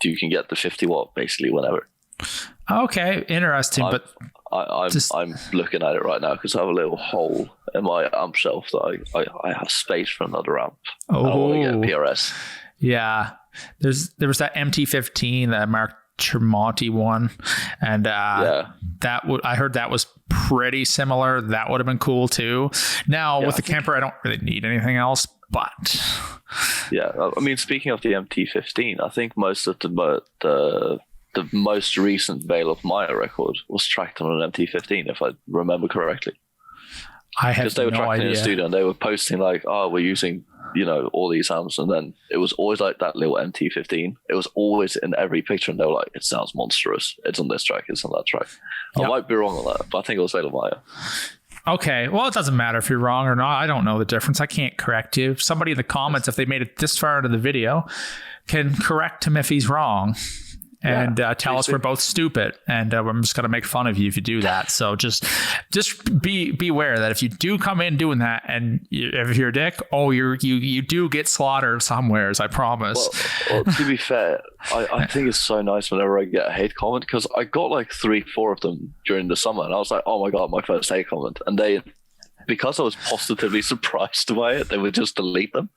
you can get the 50 watt basically whenever. Okay, interesting. I'm looking at it right now because I have a little hole in my amp shelf that I have space for another amp. Oh, I want to get a PRS. Yeah, there was that MT15, that Mark Tremonti one, and I heard that was pretty similar. That would have been cool too. Now with the Kemper, I don't really need anything else, but I mean, speaking of the MT15, I think most of the most recent Veil of Maya record was tracked on an MT15, if I remember correctly. I have because they were tracking in the studio and they were posting like, "Oh, we're using all these amps," and then it was always like that little MT15. It was always in every picture, and they were like, "It sounds monstrous. It's on this track. It's on that track." Yep. I might be wrong on that, but I think it was Veil of Maya. Okay, well, it doesn't matter if you're wrong or not. I don't know the difference. I can't correct you. Somebody in the comments, if they made it this far into the video, can correct him if he's wrong. And tell us we're both stupid, and I'm just gonna make fun of you if you do that. So just beware that if you do come in doing that, and if you're a dick, you do get slaughtered somewheres. I promise. Well, to be fair, I think it's so nice whenever I get a hate comment because I got like 3-4 of them during the summer, and I was like, oh my god, my first hate comment, and because I was positively surprised by it, they would just delete them.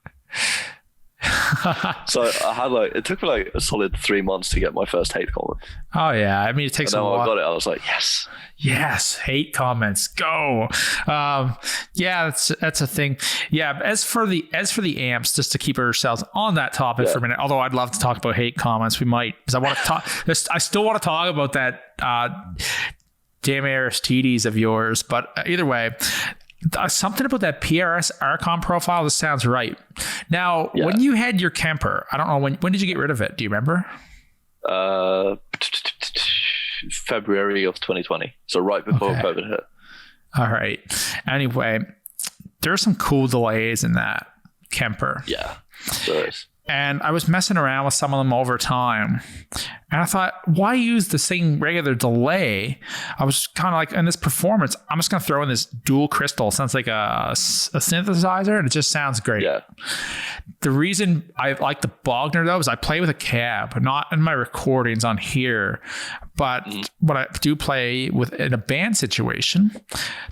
So I had it took me like a solid 3 months to get my first hate comment. Oh yeah, I mean it takes a while. I got it. I was like, yes, hate comments, go. That's a thing. Yeah, as for the amps, just to keep ourselves on that topic for a minute. Although I'd love to talk about hate comments, we might, because I want to talk. I still want to talk about that damn Aristides of yours, but either way. Something about that PRS Archon profile, this sounds right. Now, when you had your Kemper, I don't know, when did you get rid of it? Do you remember? February of 2020. So right before COVID hit. All right. Anyway, there's some cool delays in that Kemper. Yeah, there is. And I was messing around with some of them over time. And I thought, why use the same regular delay? I was kind of like, in this performance, I'm just going to throw in this dual crystal. Sounds like a synthesizer, and it just sounds great. Yeah. The reason I like the Bogner, though, is I play with a cab, not in my recordings on here, but when I do play with in a band situation,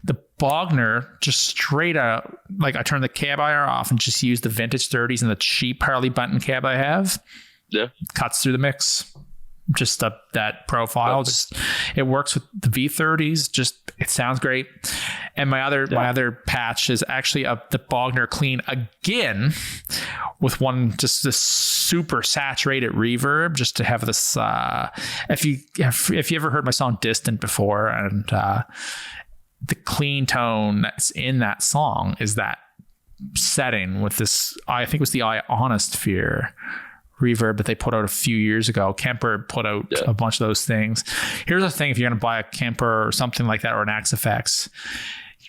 the Bogner just straight out, like I turn the cab IR off and just use the vintage 30s and the cheap Harley Benton cab I have. Yeah. Cuts through the mix. Just that profile, just it works with the V30s. Just it sounds great. And my other patch is actually the Bogner clean again, with just this super saturated reverb, just to have this. If you ever heard my song "Distant" before, and the clean tone that's in that song is that setting with this. I think it was the Ionosphere reverb that they put out a few years ago. Kemper put out a bunch of those things. Here's the thing: if you're going to buy a Kemper or something like that, or an Axe FX,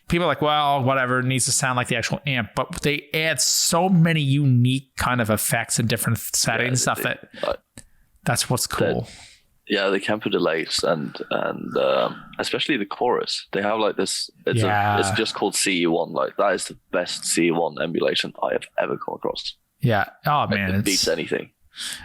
people are like, well, whatever, it needs to sound like the actual amp, but they add so many unique kind of effects and different settings stuff that's what's cool. The Kemper delays and especially the chorus, they have like this. It's just called CE1. Like that is the best CE1 emulation I have ever come across. Yeah. Oh man, it beats anything.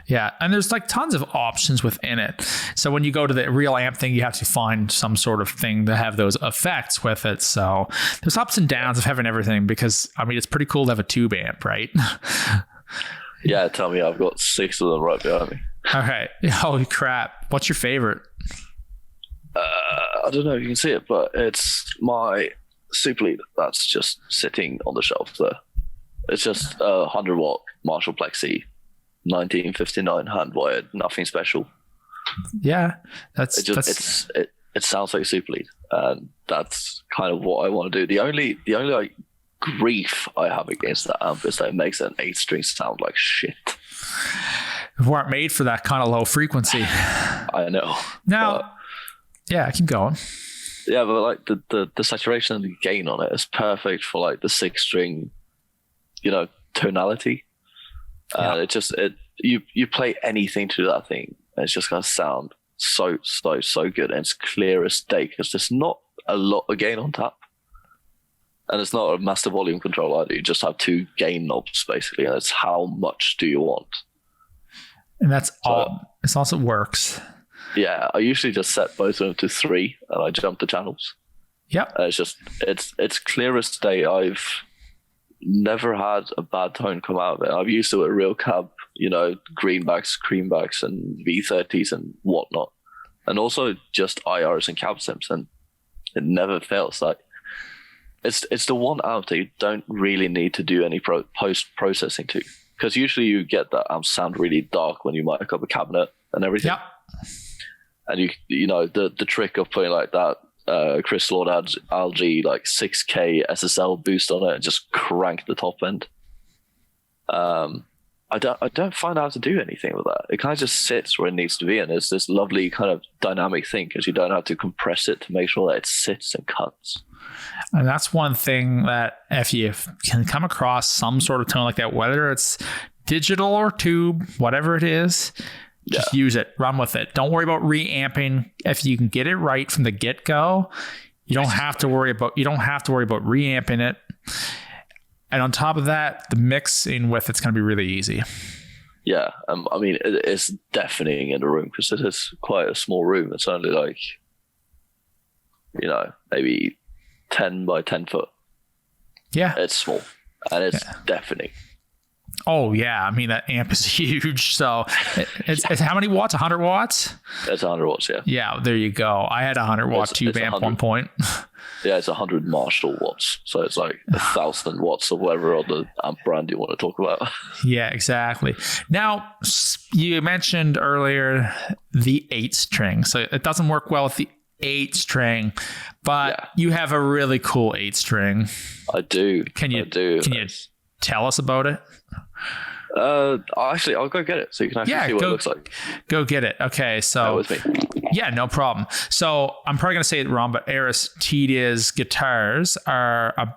Yeah, and there's like tons of options within it. So when you go to the real amp thing, you have to find some sort of thing to have those effects with it. So there's ups and downs of having everything, because I mean, it's pretty cool to have a tube amp, right? Yeah, tell me, I've got 6 of them right behind me. All right. Holy crap. What's your favorite? I don't know if you can see it, but it's my Super Lead that's just sitting on the shelf there. It's just a 100 watt Marshall Plexi, 1959 hand wired, nothing special. Yeah, it sounds like a Super Lead, and that's kind of what I want to do. The only like grief I have against that amp is that it makes an 8-string sound like shit. We weren't made for that kind of low frequency. I know. Now, keep going. Yeah, but like the saturation and the gain on it is perfect for like the 6-string, tonality. You play anything to that thing, and it's just gonna sound so good, and it's clear as day because there's not a lot of gain on tap, and it's not a master volume control either. You just have 2 gain knobs basically, and it's how much do you want, and that's all. It also works. Yeah, I usually just set both of them to 3, and I jump the channels. Yep, and it's clear as day. I've never had a bad tone come out of it. I've used it with real cab, greenbacks, creambacks, and V30s and whatnot, and also just IRs and cab sims, and it never fails. Like it's the one amp that you don't really need to do any post processing to, because usually you get that amp sound really dark when you mic up a cabinet and everything. Yep. And the trick of putting like that Chris Lord Algae like 6K SSL boost on it and just crank the top end. I don't find out how to do anything with that. It kind of just sits where it needs to be, and it's this lovely kind of dynamic thing because you don't have to compress it to make sure that it sits and cuts. And that's one thing that if you can come across some sort of tone like that, whether it's digital or tube, whatever it is, just use it, run with it. Don't worry about reamping. If you can get it right from the get-go, you don't have to worry about reamping it. And on top of that, the mixing with it's going to be really easy. Yeah, I mean, it's deafening in the room because it is quite a small room. It's only like, maybe 10 by 10 foot. Yeah. It's small, and it's deafening. Oh, yeah. I mean, that amp is huge. So it's how many watts? 100 watts? It's 100 watts, yeah. Yeah, there you go. I had a 100-watt tube amp at one point. Yeah, it's 100 Marshall watts. So it's like 1,000 watts of whatever other amp brand you want to talk about. Yeah, exactly. Now, you mentioned earlier the 8-string. So it doesn't work well with the 8-string, but you have a really cool 8-string. I do. Can you tell us about it? Actually, I'll go get it so you can actually see what it looks like. Go get it. Okay, so with me. Yeah, no problem. So I'm probably going to say it wrong, but Aristides guitars are a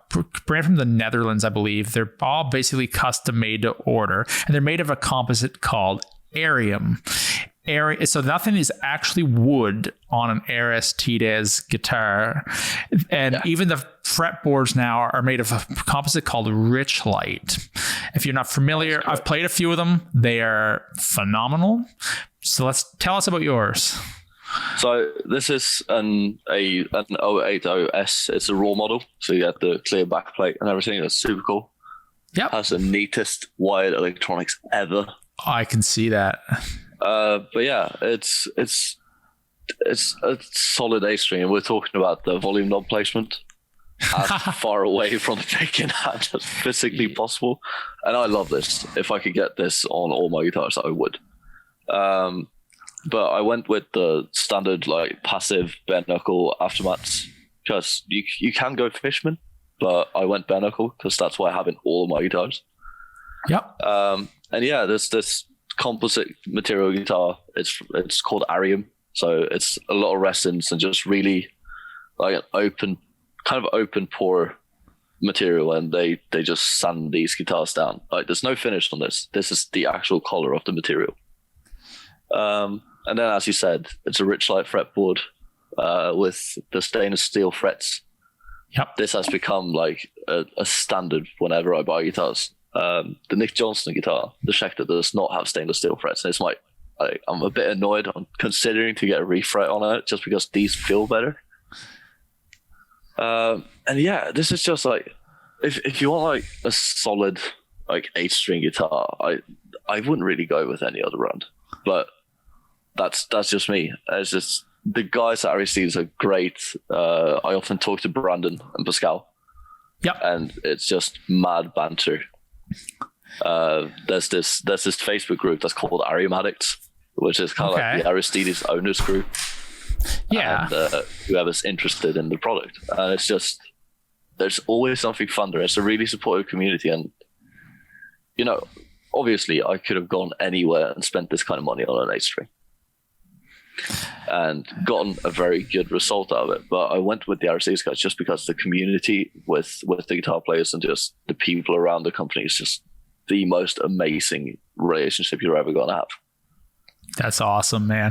brand from the Netherlands, I believe. They're all basically custom made to order, and they're made of a composite called Arium. So nothing is actually wood on an Aristides guitar, and even the fretboards now are made of a composite called Richlite. If you're not familiar, I've played a few of them. They are phenomenal. So tell us about yours. So this is an 080S. It's a raw model, so you have the clear backplate and everything. That's super cool. Yep, has the neatest wired electronics ever. I can see that. But yeah, it's a solid A string. We're talking about the volume knob placement as far away from the picking hand as physically possible. And I love this. If I could get this on all my guitars, I would. But I went with the standard like passive bare knuckle aftermats because you can go Fishman, but I went bare knuckle because that's what I have in all of my guitars. Yep. And yeah, this composite material guitar. It's called Arium, so it's a lot of resonance and just really like an open pore material, and they just sand these guitars down. Like there's no finish on this. This is the actual color of the material. And then, as you said, it's a Richlite fretboard with the stainless steel frets. Yep. This has become like a standard whenever I buy guitars. The Nick Johnson guitar, the Schecter, does not have stainless steel frets. And it's like I'm a bit annoyed. I'm considering to get a refret on it just because these feel better. And yeah, this is just like if you want like a solid like 8-string guitar, I wouldn't really go with any other brand. But that's just me. It's just the guys at Aristides are great. I often talk to Brandon and Pascal. Yep. And it's just mad banter. There's this Facebook group that's called Arium Addicts, which is kind of like the Aristides owners group. Yeah. And whoever's interested in the product. And it's just, there's always something fun there. It's a really supportive community. And, you know, obviously I could have gone anywhere and spent this kind of money on an 8-string and gotten a very good result out of it. But I went with the Aristides guys just because the community with the guitar players and just the people around the company is just the most amazing relationship you're ever going to have. That's awesome, man.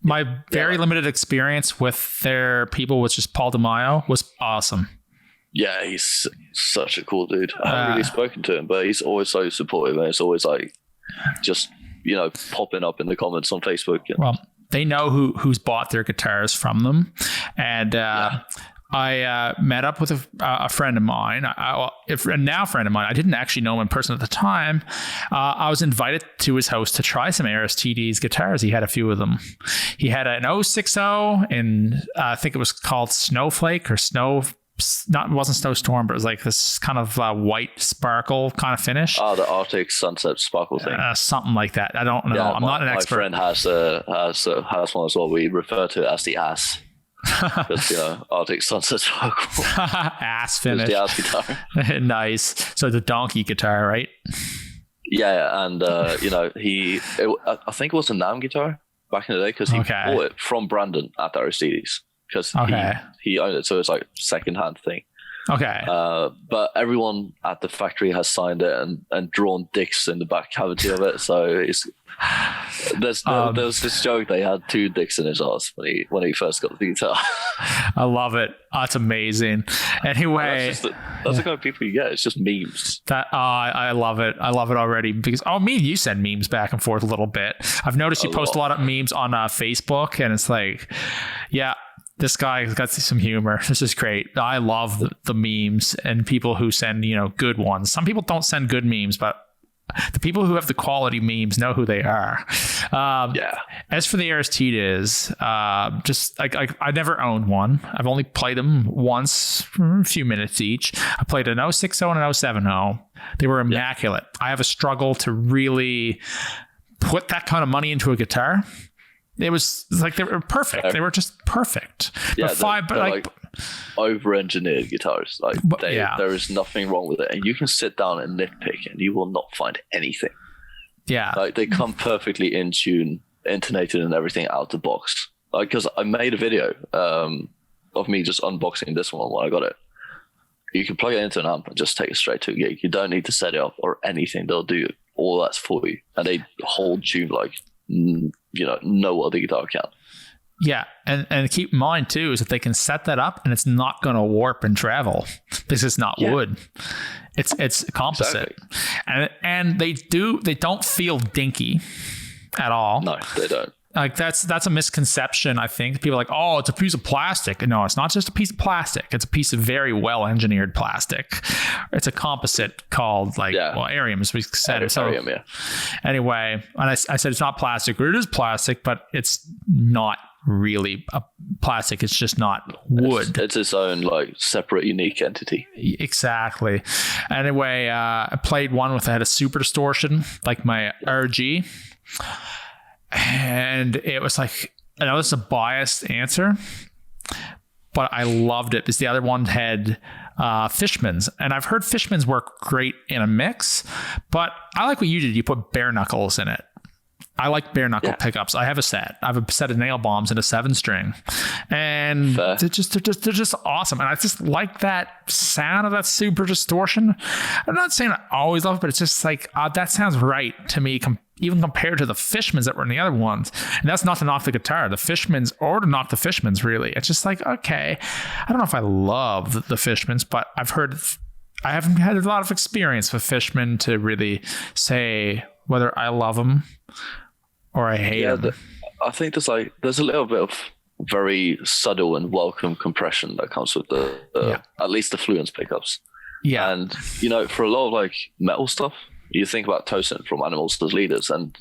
My very limited experience with their people, which is Paul DeMaio, was awesome. Yeah, he's such a cool dude. I haven't really spoken to him, but he's always so supportive, and it's always like just, you know, popping up in the comments on Facebook. Well, they know who's bought their guitars from them. And I met up with a friend of mine, a friend of mine. I didn't actually know him in person at the time. I was invited to his house to try some Aristides guitars. He had a few of them. He had an 060, and I think it was called Snowflake or Snow. It wasn't Snowstorm, but it was like this kind of white sparkle kind of finish. Oh, the Arctic Sunset sparkle thing. Something like that. I don't know. Yeah, I'm not an expert. My friend has one as well. We refer to it as the ass. Because, you know, Arctic Sunset sparkle. Ass finish. The ass guitar. Nice. So the donkey guitar, right? Yeah, and you know, I think it was a NAMM guitar back in the day because he bought it from Brandon at Aristides. Because he owned it, so it's like second-hand thing. Okay. But everyone at the factory has signed it and drawn dicks in the back cavity of it. So there was this joke they had 2 dicks in his ass when he first got the guitar. I love it. That's amazing. Anyway, that's the kind of people you get. It's just memes. I love it. I love it already because you send memes back and forth a little bit. I've noticed you post a lot of memes on Facebook, and it's like, yeah. This guy's got some humor. This is great. I love the memes and people who send, good ones. Some people don't send good memes, but the people who have the quality memes know who they are. As for the Aristides, I never owned one. I've only played them once for a few minutes each. I played an 060 and an 070. They were immaculate. I have a struggle to really put that kind of money into a guitar. It was like they were perfect. They were just perfect. Yeah, they're like over-engineered guitars. There is nothing wrong with it, and you can sit down and nitpick, and you will not find anything. Yeah, like they come perfectly in tune, intonated, and everything out the box. Like, because I made a video of me just unboxing this one when I got it. You can plug it into an amp and just take it straight to a gig. You don't need to set it up or anything. They'll do all that's for you, and they hold tune like no other guitar can. Yeah, and keep in mind too is that they can set that up and it's not going to warp and travel because it's not wood. It's composite, exactly. and they don't feel dinky at all. No, they don't. Like that's a misconception. I think people are like, oh, it's a piece of plastic. No, it's not just a piece of plastic. It's a piece of very well engineered plastic. It's a composite called Arium, as we said. Arium, yeah. Anyway, and I said it's not plastic, or it is plastic, but it's not really a plastic. It's just not wood. It's its own separate, unique entity. Exactly. Anyway, I played one that had a super distortion, like my RG. And it was like, I know this is a biased answer, but I loved it because the other one had Fishmans. And I've heard Fishmans work great in a mix, but I like what you did. You put bare knuckles in it. I like bare knuckle pickups. I have a set. I have a set of nail bombs and a 7-string, and they're just awesome. And I just like that sound of that super distortion. I'm not saying I always love it, but it's just like that sounds right to me. Even compared to the Fishmans that were in the other ones. And that's not to knock the guitar, the Fishmans, or to knock the Fishmans, really. It's just like, okay, I don't know if I love the Fishmans, but I haven't had a lot of experience with Fishman to really say whether I love them or I hate them. I think there's a little bit of very subtle and welcome compression that comes with at least the Fluence pickups. Yeah. And, for a lot of metal stuff, you think about Tosin from Animals as Leaders, and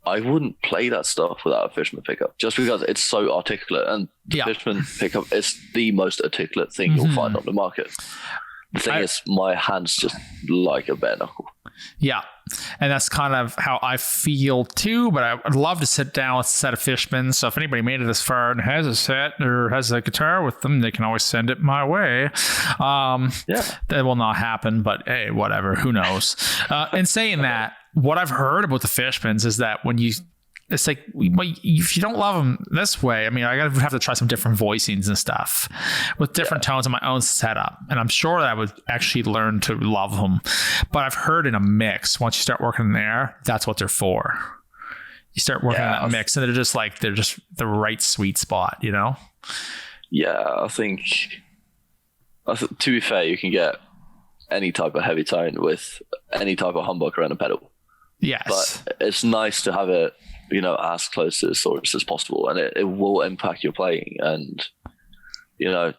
I wouldn't play that stuff without a Fishman pickup just because it's so articulate, and the Fishman pickup is the most articulate thing you'll find on the market. The thing is, my hands just like a bare knuckle. Yeah, and that's kind of how I feel too, but I would love to sit down with a set of Fishmans. So if anybody made it this far and has a set or has a guitar with them, they can always send it my way. That will not happen, but hey, whatever, who knows? And saying that, what I've heard about the Fishmans is that it's like, if you don't love them this way, I mean, I gotta have to try some different voicings and stuff with different tones in my own setup. And I'm sure that I would actually learn to love them. But I've heard in a mix, once you start working in there, that's what they're for. You start working in that mix and they're just the right sweet spot, Yeah, I think to be fair, you can get any type of heavy tone with any type of humbucker and a pedal. Yes. But it's nice to have it, as close to the source as possible, and it will impact your playing. And I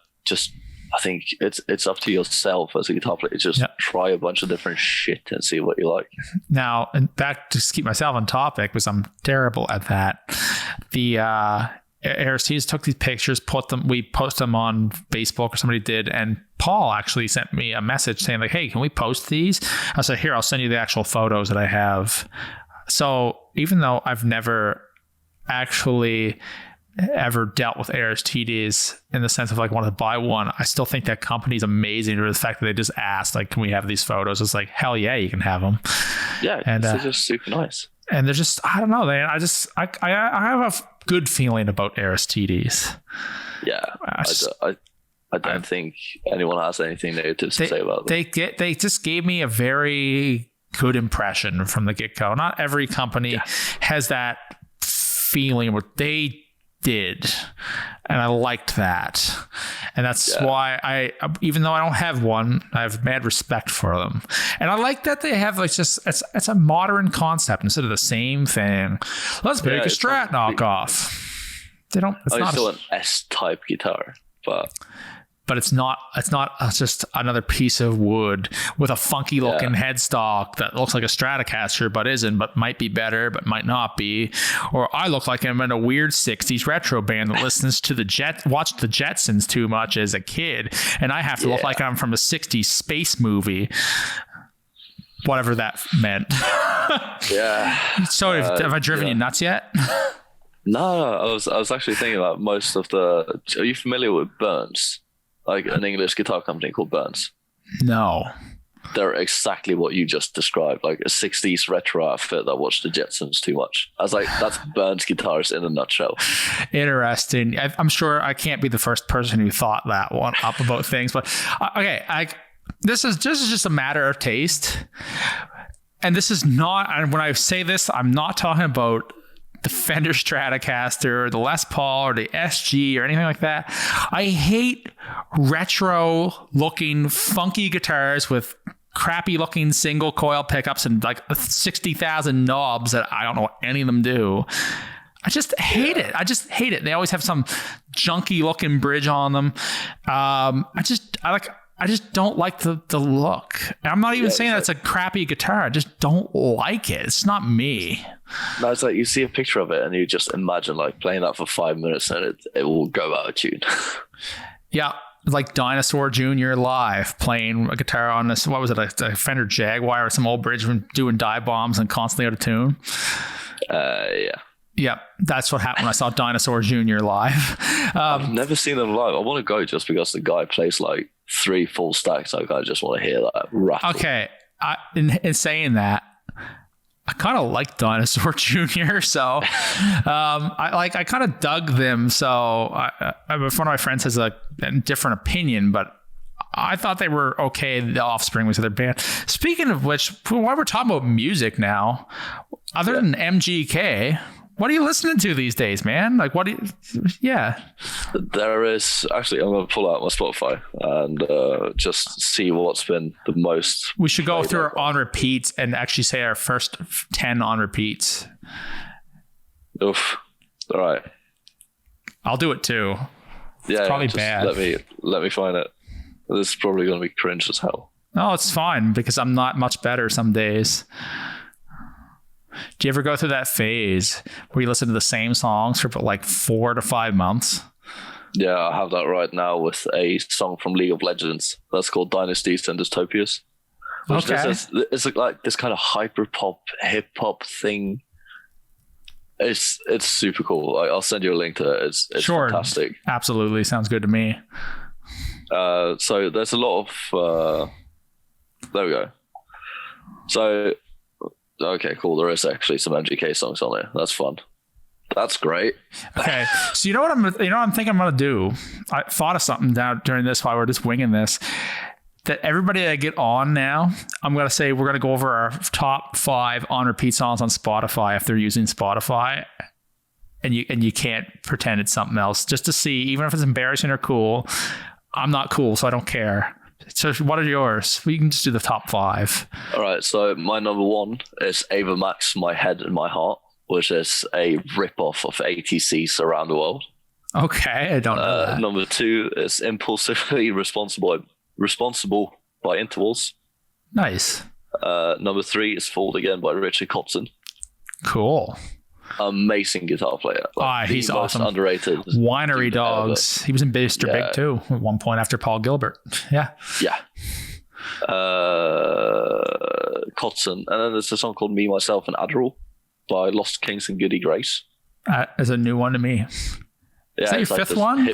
think it's up to yourself as a guitar player. Just try a bunch of different shit and see what you like. Now, and back to keep myself on topic, because I'm terrible at that. The Aristides took these pictures, we post them on Facebook, or somebody did, and Paul actually sent me a message saying like, hey, can we post these? I said, here, I'll send you the actual photos that I have. So even though I've never actually ever dealt with Aristides in the sense of wanted to buy one, I still think that company's amazing. Or the fact that they just asked, can we have these photos? It's like, hell yeah, you can have them. Yeah, and they're just super nice. And they're just, I don't know, I have a good feeling about Aristides. Yeah, I don't think anyone has anything negative to say about them. They just gave me a very good impression from the get-go. Not every company has that feeling, what they did, and I liked that. And that's why even though I don't have one, I have mad respect for them. And I like that they have it's a modern concept instead of the same thing. Let's make a Strat knockoff. They don't. It's not still an S-type guitar, but it's not just another piece of wood with a funky looking headstock that looks like a Stratocaster but isn't, but might be better but might not be. Or I look like I'm in a weird 60s retro band that listens to watched the Jetsons too much as a kid, and I have to look like I'm from a 60s space movie, whatever that meant. So have I driven you nuts yet? No, I was actually thinking about most of the. Are you familiar with Burns? Like an English guitar company called Burns. No. They're exactly what you just described, like a 60s retro outfit that watched the Jetsons too much. I was like, that's Burns guitars in a nutshell. Interesting. I'm sure I can't be the first person who thought that one up about things, but okay, this is just a matter of taste. and this is not, and when I say this, I'm not talking about the Fender Stratocaster or the Les Paul or the SG or anything like that. I hate retro looking funky guitars with crappy looking single coil pickups and like 60,000 knobs that I don't know what any of them do. I just hate it. I just hate it. They always have some junky looking bridge on them. I just don't like the look. And I'm not even saying that it's a crappy guitar. I just don't like it. It's not me. No, it's like you see a picture of it and you just imagine like playing that for 5 minutes and it will go out of tune. Yeah. Like Dinosaur Jr. live playing a guitar on this, what was it, a Fender Jaguar or some old bridge doing dive bombs and constantly out of tune. Yeah. Yeah, that's what happened when I saw Dinosaur Jr. live. I've never seen them live. I want to go just because the guy plays like 3 full stacks. Like, I just want to hear that rattle. Okay, in saying that, I kind of like Dinosaur Jr. So I kind of dug them. So one of my friends has a different opinion, but I thought they were okay. The Offspring was their band. Speaking of which, while we're talking about music now, other than MGK, what are you listening to these days, man? Like, what do you... Yeah. There is... Actually, I'm going to pull out my Spotify and just see what's been the most... We should go through our on repeats and actually say our first 10 on repeats. Oof. All right. I'll do it too. Yeah, it's probably bad. Let me find it. This is probably going to be cringe as hell. No, it's fine because I'm not much better some days. Do you ever go through that phase where you listen to the same songs for like 4 to 5 months? Yeah, I have that right now with a song from League of Legends that's called Dynasties and Dystopias. Okay. It's like this kind of hyper pop, hip hop thing. It's super cool. I'll send you a link to it. It's sure. Fantastic. Absolutely. Sounds good to me. So there's a lot of... there we go. So... Okay, cool. There is actually some MGK songs on there. That's fun. That's great. Okay, so you know what I'm thinking I'm gonna do. I thought of something down during this while we're just winging this. That everybody that I get on now, I'm gonna say we're gonna go over our top 5 on repeat songs on Spotify if they're using Spotify, and you can't pretend it's something else just to see, even if it's embarrassing or cool. I'm not cool, so I don't care. So what are yours? We can just do the top 5. All right. So my number 1 is Ava Max, My Head and My Heart, which is a rip-off of ATC's Around the World. Okay, I don't know that. Number 2 is Impulsively Responsible by Intervals. Nice. Number 3 is Fold Again by Richard Kotzen. Cool. Amazing guitar player. He's awesome. Underrated. Winery Dogs. He was in Mr. Big too at one point after Paul Gilbert. Yeah. Yeah. Kotzen. And then there's a song called Me, Myself and Adderall by Lost Kings and Goody Grace. As a new one to me. Yeah, is that your 5th one?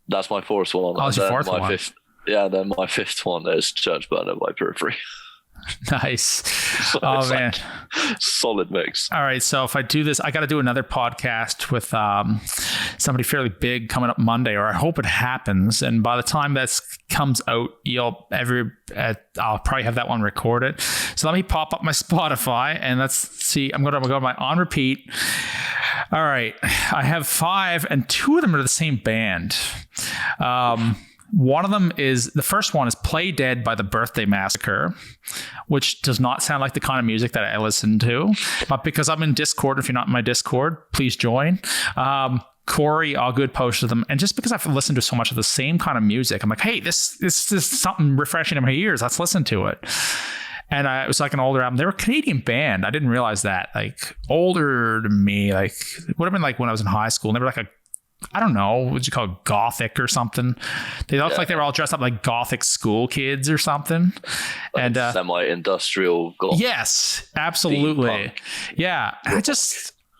That's my 4th one. Oh, it's your 4th one. 5th, yeah, then my 5th one is Church Burner by Periphery. Nice. Oh man, solid mix. All right, so if I do this, I got to do another podcast with somebody fairly big coming up Monday, or I hope it happens. And by the time that comes out, I'll probably have that one recorded. So let me pop up my Spotify and let's see. I'm gonna go to my on repeat. All right, I have 5, and 2 of them are the same band. One of them the first one is Play Dead by the Birthday Massacre, which does not sound like the kind of music that I listen to. But because I'm in Discord, if you're not in my Discord, please join. Corey Allgood posted them. And just because I've listened to so much of the same kind of music, I'm like, hey, this is something refreshing in my ears. Let's listen to it. And it was like an older album. They were a Canadian band. I didn't realize that. Like older than me. Like it would have been like when I was in high school. And they were like I don't know, what you call it, gothic or something. They looked like they were all dressed up like gothic school kids or something. Like and semi-industrial goth. Yes, absolutely. Yeah.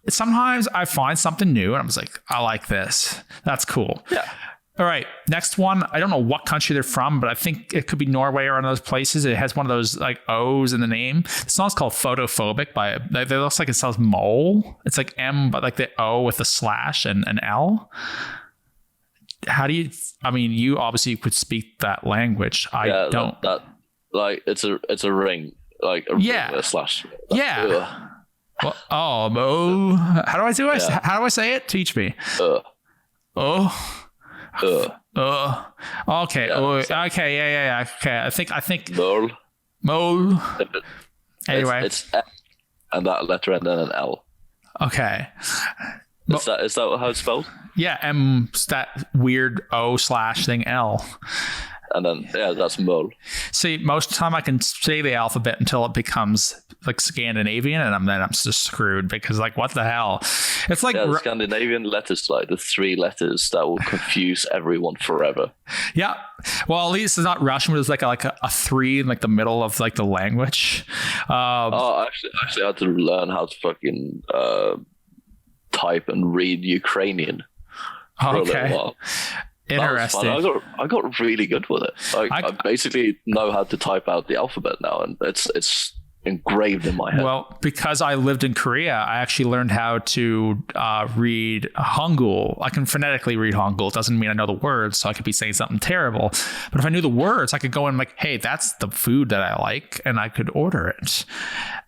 Sometimes I find something new and I'm just like, I like this. That's cool. Yeah. All right. Next one. I don't know what country they're from, but I think it could be Norway or one of those places. It has one of those like O's in the name. The song's called Photophobic it looks like it spells mole. It's like M, but like the O with a slash and an L. You obviously could speak that language. I don't. It's a ring. like a river slash. Yeah. Well, how do I do it? How do I say it? Teach me. Okay. Yeah, okay. Yeah. Okay. I think. Mole. Anyway, it's F and that letter and then an L. Okay. Is that how it's spelled? Yeah, M. That weird O/ thing L. And then that's mole. See, most of the time I can say the alphabet until it becomes like Scandinavian, and then I'm just screwed because like what the hell? It's like the Scandinavian letters, like the 3 letters that will confuse everyone forever. Yeah. Well, at least it's not Russian, but it's like a 3 in like the middle of like the language. I actually had to learn how to fucking type and read Ukrainian. Okay. Interesting. I got really good with it. I basically know how to type out the alphabet now, and it's engraved in my head. Well, because I lived in Korea, I actually learned how to read Hangul. I can phonetically read Hangul. It doesn't mean I know the words, so I could be saying something terrible. But if I knew the words, I could go in like, hey, that's the food that I like, and I could order it.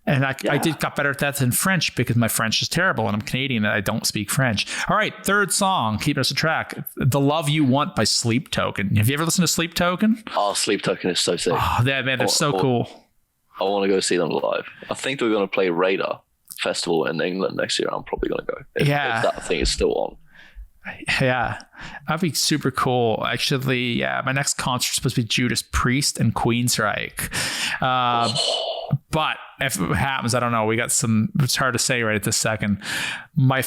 And I got better at that than French because my French is terrible and I'm Canadian and I don't speak French. All right, third song, keeping us on track. The Love You Want by Sleep Token. Have you ever listened to Sleep Token? Oh, Sleep Token is so sick. Oh, man, they're so cool. I want to go see them live. I think they're going to play Radar Festival in England next year. I'm probably going to go. If that thing is still on. Yeah, that'd be super cool. Actually, yeah, my next concert is supposed to be Judas Priest and Queensryche. But if it happens, I don't know. We got some. It's hard to say right at this second. But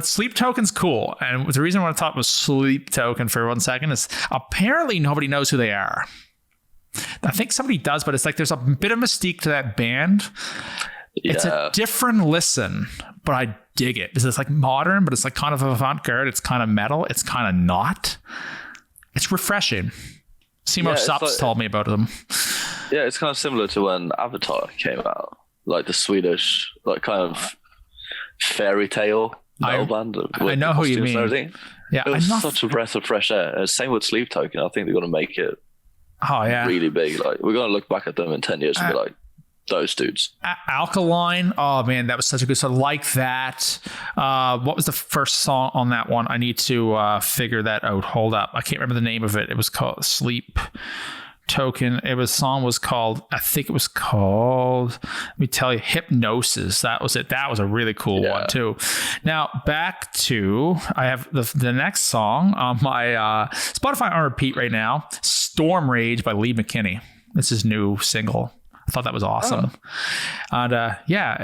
Sleep Token's cool, and the reason I want to talk about Sleep Token for 1 second is apparently nobody knows who they are. I think somebody does, but it's like there's a bit of mystique to that band. Yeah. It's a different listen, but I dig it. It's like modern, but it's like kind of avant-garde. It's kind of metal. It's kind of not. It's refreshing. Simo Sups told me about them. Yeah, it's kind of similar to when Avatar came out, like the Swedish, like kind of fairy tale metal band. I know who you mean. Yeah, it was such a breath of fresh air. Same with Sleep Token. I think they're going to make it. Oh yeah, really big. Like we're going to look back at them in 10 years and be like, those dudes. Alkaline. Oh man, that was such a good song. Like that. What was the first song on that one? I need to figure that out. Hold up. I can't remember the name of it. It was called Sleep Token. I think it was called, let me tell you, Hypnosis. That was it. That was a really cool one too. Now back to, I have the next song on my Spotify on repeat right now, Storm Rage by Lee McKinney. It's his new single. I thought that was awesome. And I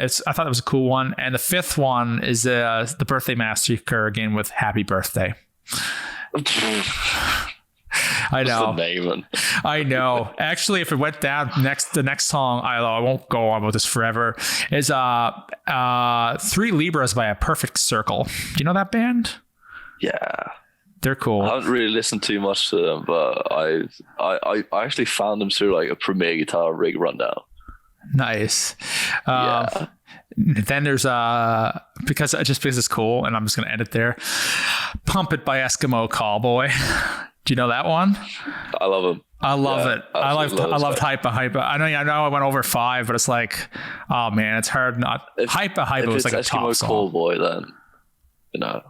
thought that was a cool one. And the fifth one is the Birthday Massacre again with Happy Birthday. I know. I know. Actually, if it went down the next song, I won't go on with this forever, is 3 Libras by A Perfect Circle. Do you know that band? Yeah. They're cool. I haven't really listened too much to them, but I actually found them through like a Premier Guitar rig rundown. Nice. Then there's because it's cool, and I'm just gonna end it there. Pump It by Eskimo Callboy. Do you know that one? I love them. I love it. I loved Hypa. I know I went over 5, but it's like, oh man, it's hard not. Hypa was like a top song. Callboy, then you know.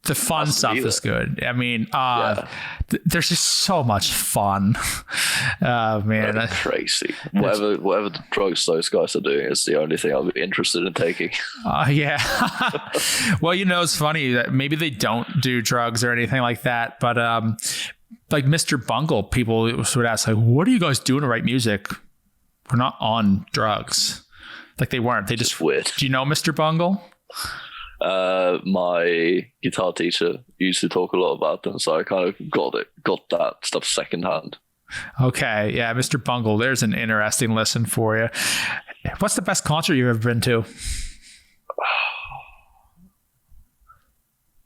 The fun stuff is good. I mean, there's just so much fun. Man, that's crazy. Whatever the drugs those guys are doing is the only thing I'll be interested in taking. Yeah. Well, it's funny that maybe they don't do drugs or anything like that, but like Mr. Bungle, people would ask, like, "What are you guys doing to write music?" We're not on drugs. Like they weren't. They just weird. Do you know Mr. Bungle? My guitar teacher used to talk a lot about them, so I kind of got that stuff secondhand. Okay, yeah, Mr. Bungle, there's an interesting listen for you. What's the best concert you've ever been to?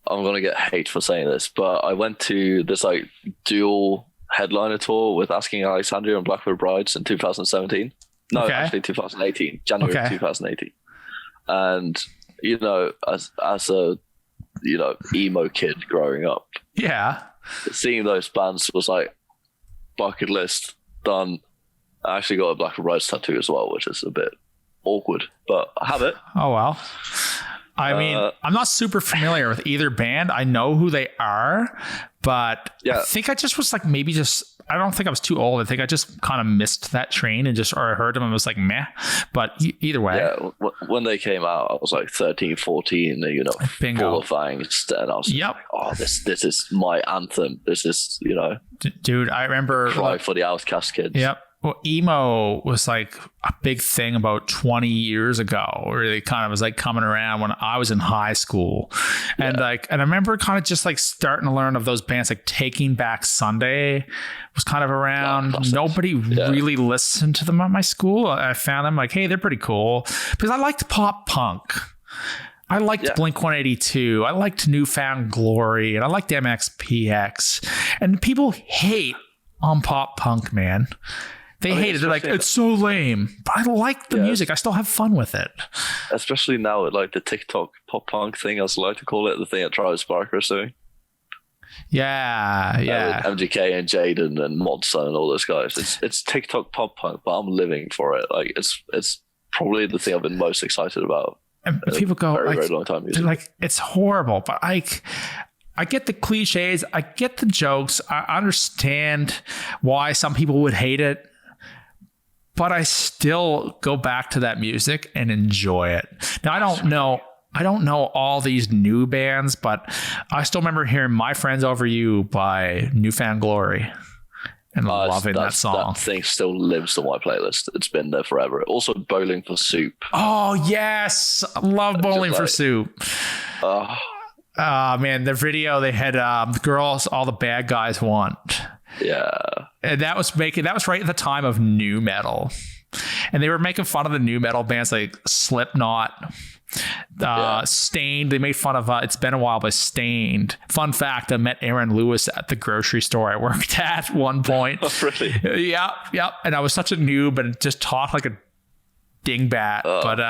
I'm gonna get hate for saying this, but I went to this like dual headliner tour with Asking Alexandria and Blackbird Brides in 2017. No, actually 2018, January 2018, and. As a emo kid growing up, seeing those bands was like bucket list done, I actually got a Black Rides tattoo as well, which is a bit awkward, but I have it. Oh, well. I mean, I'm not super familiar with either band. I know who they are, but I think I just was like, I don't think I was too old. I think I just kind of missed that train or I heard them and was like, meh. But either way. Yeah, when they came out, I was like 13, 14, Bingo. full of angst. And I was like, oh, this is my anthem. This is, Dude, I remember. Cry for the outcast kids. Yep. Well, emo was like a big thing about 20 years ago, where it kind of was like coming around when I was in high school. And I remember kind of just like starting to learn of those bands, like Taking Back Sunday was kind of around. Nobody really listened to them at my school. I found them like, hey, they're pretty cool because I liked pop punk. I liked Blink 182. I liked Newfound Glory, and I liked MXPX. And people hate on pop punk, man. They hate it. They're like, it's so lame. But I like the music. I still have fun with it. Especially now with like the TikTok pop punk thing, as I like to call it, the thing that Travis Barker is doing. Yeah. With MGK and Jaden and Modson and all those guys. It's TikTok pop punk, but I'm living for it. Like it's probably the thing I've been most excited about. And people go, very, very long time. They're like, it's horrible, but I get the cliches. I get the jokes. I understand why some people would hate it. But I still go back to that music and enjoy it. Now, I don't know all these new bands, but I still remember hearing My Friends Over You by Newfound Glory and loving that song. That thing still lives on my playlist. It's been there forever. Also, Bowling for Soup. Oh, yes. I love Bowling for Soup. Man, the video they had the girls all the bad guys want. Yeah. And that was right at the time of nu metal. And they were making fun of the nu metal bands like Slipknot, Stained. They made fun of It's Been a While by Stained. Fun fact, I met Aaron Lewis at the grocery store I worked at one point. Oh, really? Yeah. And I was such a noob and just talked like a dingbat, but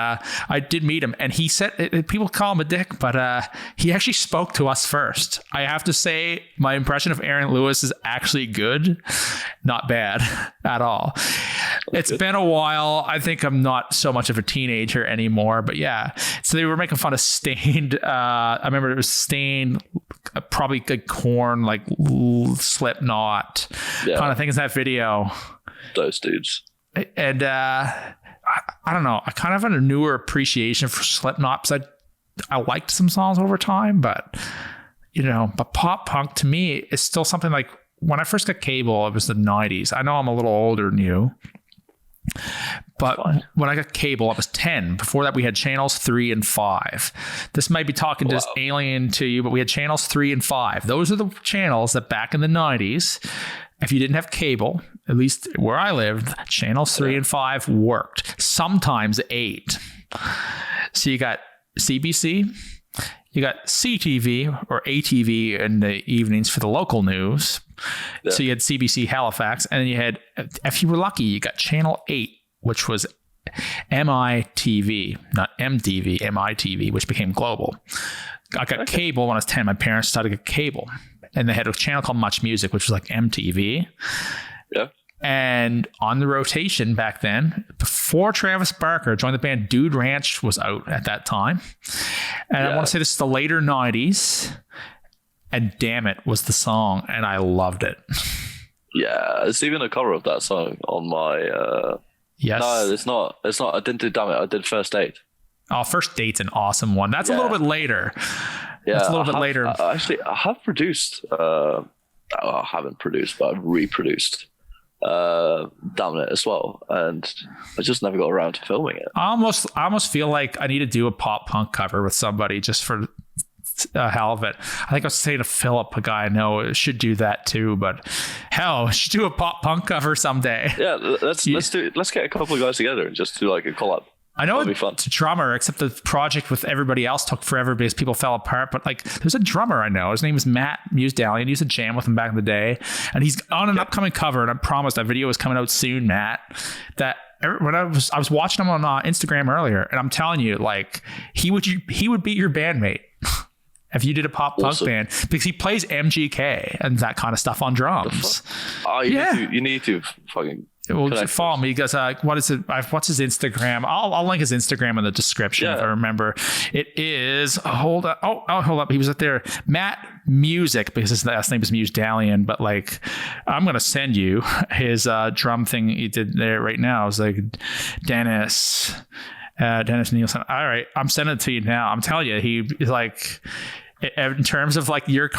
I did meet him, and he said people call him a dick, but he actually spoke to us first. I have to say my impression of Aaron Lewis is actually good, not bad at all. It's been a while. I think I'm not so much of a teenager anymore, but yeah. So they were making fun of Stained. I remember it was Stained, probably like Korn, like Slipknot, kind of thing. Is that video? Those dudes. And I don't know. I kind of had a newer appreciation for Slipknot because I liked some songs over time, but but pop punk to me is still something like when I first got cable, it was the 90s. I know I'm a little older than you, but when I got cable, I was 10. Before that, we had channels 3 and 5. This might be talking just alien to you, but we had channels 3 and 5. Those are the channels that back in the 90s, if you didn't have cable, at least where I lived, channels 3 and 5 worked. Sometimes 8. So you got CBC, you got CTV or ATV in the evenings for the local news. Yeah. So you had CBC Halifax, and then you had, if you were lucky, you got channel 8, which was MITV, not MTV, MITV, which became global. I got cable when I was 10. My parents started to get cable. And they had a channel called Much Music, which was like MTV. Yeah. And on the rotation back then, before Travis Barker joined the band, Dude Ranch was out at that time. And I want to say this is the later 90s. And Damn It was the song. And I loved it. Yeah. It's even a cover of that song on my... Yes. No, it's not. I didn't do Damn It. I did First Date. Oh, First Date's an awesome one. That's a little bit later. Yeah, it's a little bit later. Actually, I have produced. I haven't produced, but I've reproduced Damn It as well, and I just never got around to filming it. I almost feel like I need to do a pop punk cover with somebody just for hell of it. I think I was saying to Philip, a guy I know, should do that too. But hell, should do a pop punk cover someday. Yeah, let's get a couple of guys together and just do like a collab. I know it's a drummer, except the project with everybody else took forever because people fell apart. But like, there's a drummer I know. His name is Matt Musedalian. I used to jam with him back in the day, and he's on an upcoming cover. And I promised that video is coming out soon, Matt. That when I was watching him on Instagram earlier, and I'm telling you, like he would be your bandmate if you did a pop punk band, because he plays MGK and that kind of stuff on drums. You need to fucking Well, follow me because what is it? What's his Instagram? I'll link his Instagram in the description if I remember. It is hold up. Hold up. He was up there, Matt Music, because his last name is Musdalian. But like, I'm gonna send you his drum thing he did there right now. It's like Dennis Nilssen. All right, I'm sending it to you now. I'm telling you, he is like. In terms of like your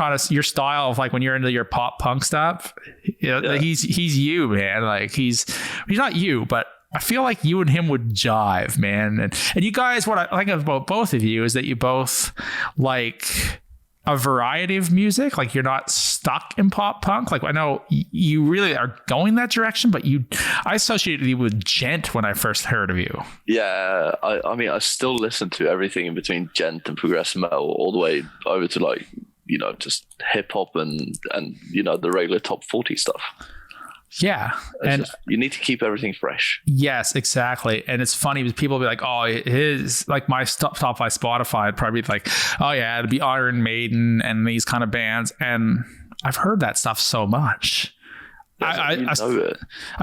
style of like when you're into your pop punk stuff, like he's you, man. Like he's not you, but I feel like you and him would jive, man. And you guys, what I like about both of you is that you both like a variety of music. Like you're not stuck in pop punk. Like I know you really are going that direction, but I associated you with gent when I first heard of you. Yeah, I mean, I still listen to everything in between gent and progressive metal, all the way over to like, just hip hop and the regular top 40 stuff. Yeah. And you need to keep everything fresh. Yes, exactly. And it's funny because people will be like, oh, his like my top 5 Spotify would probably be like, oh yeah, it'd be Iron Maiden and these kind of bands. And I've heard that stuff so much. I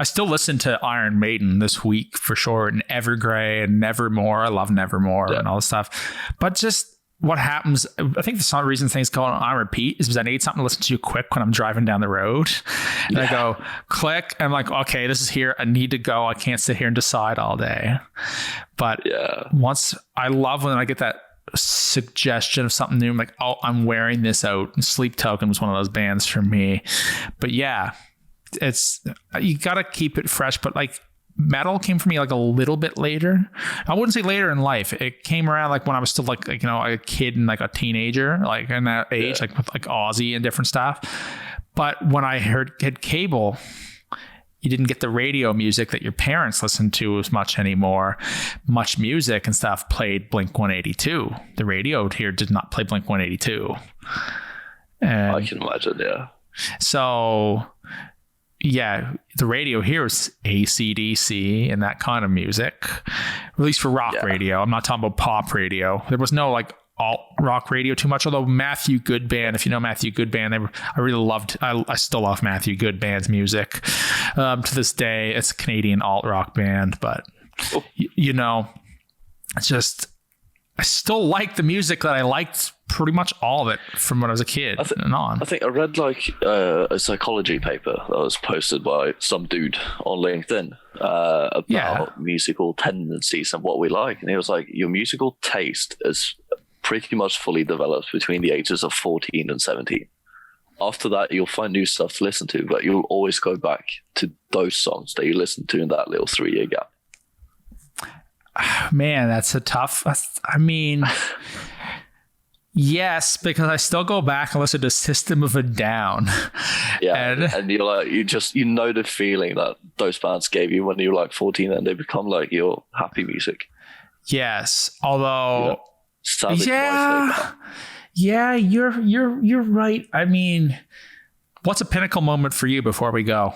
still listen to Iron Maiden this week for sure, and Evergrey and Nevermore. I love Nevermore and all this stuff. But just what happens, I think the reason things go on repeat is because I need something to listen to quick when I'm driving down the road. And I go click, and I'm like, okay, this is here. I need to go. I can't sit here and decide all day. But once I love when I get that suggestion of something new, I'm like, oh, I'm wearing this out. And Sleep Token was one of those bands for me. But yeah, you got to keep it fresh. But like, metal came for me like a little bit later. I wouldn't say later in life. It came around like when I was still like a kid and like a teenager, like in that age, like with like Ozzy and different stuff. But when I had cable, you didn't get the radio music that your parents listened to as much anymore. Much music and stuff played Blink-182. The radio here did not play Blink-182. And I can imagine, yeah. So yeah, the radio here is AC/DC and that kind of music, at least for rock radio. I'm not talking about pop radio. There was no like alt rock radio too much, although Matthew Goodband, if you know Matthew Goodband, I still love Matthew Goodband's music. To this day, it's a Canadian alt rock band, but it's just, I still like the music that I liked pretty much all of it from when I was a kid and on. I think I read like a psychology paper that was posted by some dude on LinkedIn about musical tendencies and what we like. And he was like, your musical taste is pretty much fully developed between the ages of 14 and 17. After that, you'll find new stuff to listen to, but you'll always go back to those songs that you listened to in that little 3-year gap. Man, that's a tough. I mean, yes, because I still go back and listen to System of a Down. Yeah, and you're like, you know the feeling that those bands gave you when you were like 14, and they become like your happy music. Yes, although, yeah, you're right. I mean, what's a pinnacle moment for you before we go?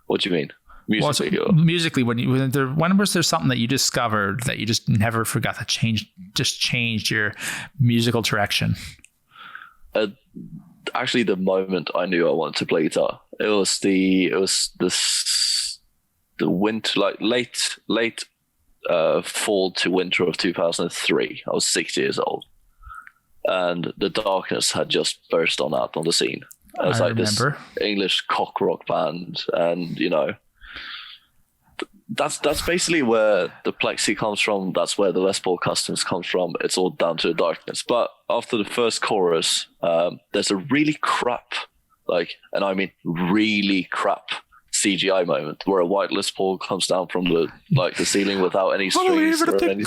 What do you mean? Musically, when was there something that you discovered that you just never forgot that changed your musical direction? Actually, the moment I knew I wanted to play guitar, it was the winter, like late fall to winter of 2003. I was 6 years old, and the Darkness had just burst on the scene. It was like this English cock rock band, and that's basically where the Plexi comes from. That's where the Les Paul Customs comes from. It's all down to the Darkness. But after the first chorus, there's a really crap, and I mean really crap CGI moment where a white Les Paul comes down from the ceiling without any strings or anything.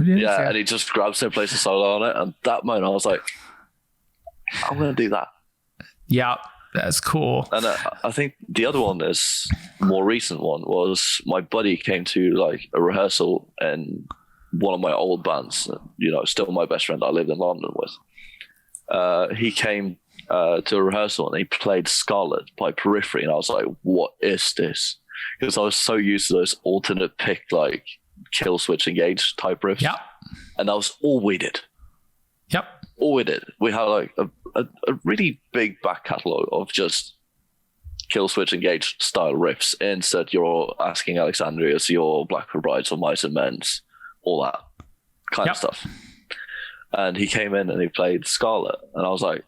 Yeah, and he just grabs it and plays a solo on it. And that moment, I was like, I'm going to do that. Yeah. That's cool. And I think the other one is more recent one was my buddy came to a rehearsal in one of my old bands, still my best friend I lived in London with. He came to a rehearsal and he played Scarlet by Periphery, and I was like, what is this? Because I was so used to those alternate pick kill switch engage type riffs. Yep. And that was all we did. Yep. All we did. We had a really big back catalogue of just kill switch engage style riffs. Instead, you're asking Alexandria's, your Blackbird Brides, or Mice and Men's, all that kind of stuff. And he came in and he played Scarlet, and I was like,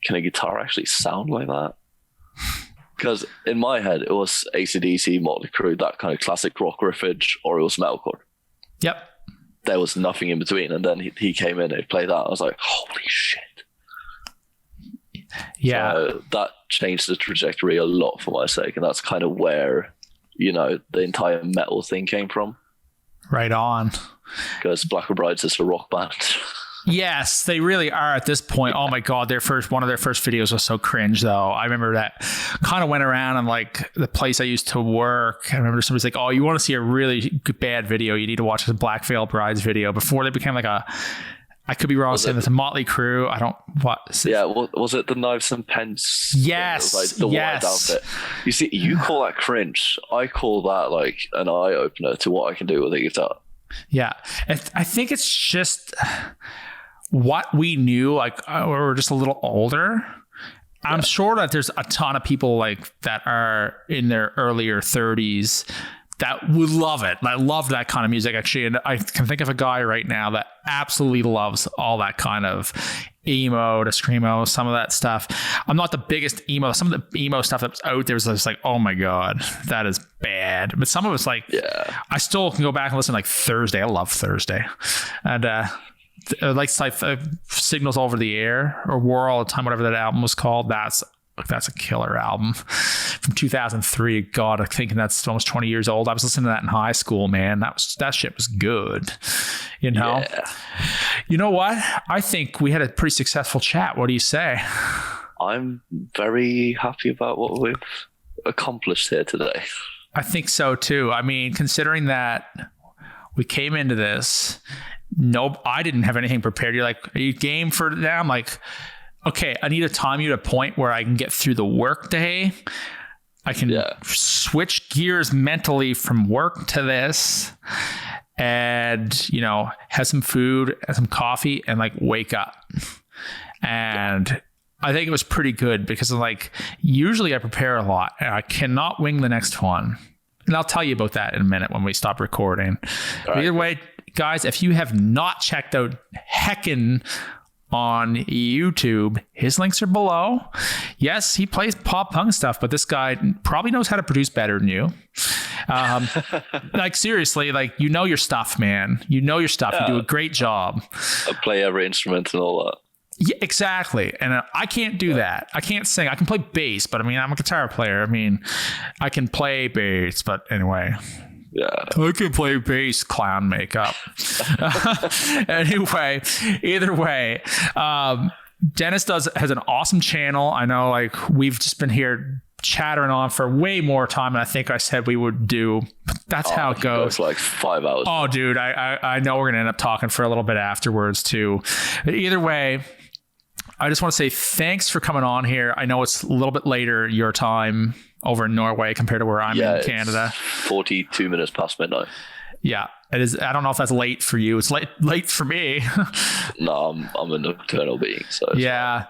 can a guitar actually sound like that? Because in my head, it was AC/DC, Motley Crue, that kind of classic rock riffage, or it was metalcore. Yep. There was nothing in between. And then he came in and he played that. I was like, holy shit. Yeah. So that changed the trajectory a lot for my sake. And that's kind of where, you know, the entire metal thing came from. Right on. Because Blackbird Brides is a rock band. Yes, they really are at this point. Oh my God, one of their first videos was so cringe though. I remember that kind of went around and like the place I used to work. I remember somebody's like, oh, you want to see a really bad video? You need to watch the Black Veil Brides video before they became like I could be wrong saying it's a Motley Crue. Yeah, was it the Knives and Pence? Yes. Like the white outfit. You see, you call that cringe. I call that like an eye opener to what I can do with a guitar. Yeah. I think it's just what we knew, like we were just a little older. I'm sure that there's a ton of people like that are in their earlier 30s that would love it. I love that kind of music, actually. And I can think of a guy right now that absolutely loves all that kind of emo to screamo, some of that stuff. I'm not the biggest emo. Some of the emo stuff that's out there is just like, oh my God, that is bad. But some of it's like, I still can go back and listen to like Thursday. I love Thursday. And like Signals Over the Air or War All the Time, whatever that album was called. That's a killer album from 2003. God, I'm thinking that's almost 20 years old. I was listening to that in high school, man. That shit was good. You know? Yeah. You know what? I think we had a pretty successful chat. What do you say? I'm very happy about what we've accomplished here today. I think so too. I mean, considering that we came into this, I didn't have anything prepared. You're like, are you game for that? I'm like, okay, I need to time you to a point where I can get through the work day. I can switch gears mentally from work to this and, you know, have some food and some coffee and like wake up. And I think it was pretty good because like usually I prepare a lot and I cannot wing the next one. And I'll tell you about that in a minute when we stop recording. Either way, guys, if you have not checked out Hekken on YouTube, his links are below. Yes, he plays pop punk stuff, but this guy probably knows how to produce better than you. Like seriously, like you know your stuff, man. You know your stuff. You do a great job. I play every instrument and all that. Yeah, exactly. And I can't do that. I can't sing. I can play bass, but I mean, I'm a guitar player. I mean, I can play bass, but anyway. Yeah, I can play bass, clown makeup. Anyway, either way, Dennis has an awesome channel. I know, like we've just been here chattering on for way more time than I think I said we would do. But that's how it goes. It's like 5 hours. Oh, dude, I know we're gonna end up talking for a little bit afterwards too. But either way, I just want to say thanks for coming on here. I know it's a little bit later your time over in Norway compared to where I'm in Canada. 42 minutes past midnight. Yeah, it is. I don't know if that's late for you. It's late for me. No, I'm a nocturnal being. So yeah.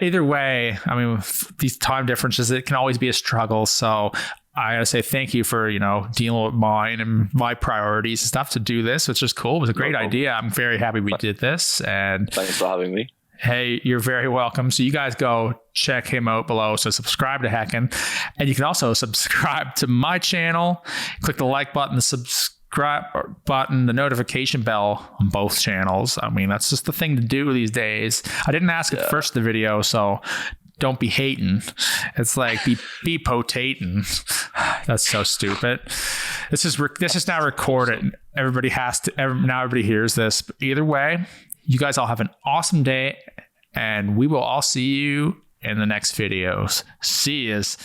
Either way, I mean, these time differences, it can always be a struggle. So I gotta say thank you for, you know, dealing with mine and my priorities and stuff to do this, which is cool. It was a great idea. I'm very happy we did this. And thanks for having me. Hey, you're very welcome. So you guys go check him out below. So subscribe to Hekken. And you can also subscribe to my channel. Click the like button, the subscribe button, the notification bell on both channels. I mean, that's just the thing to do these days. I didn't ask it first in the video, so don't be hating. It's like be potating. That's so stupid. This is now recorded. Everybody hears this. But either way, you guys all have an awesome day, and we will all see you in the next videos. See yous.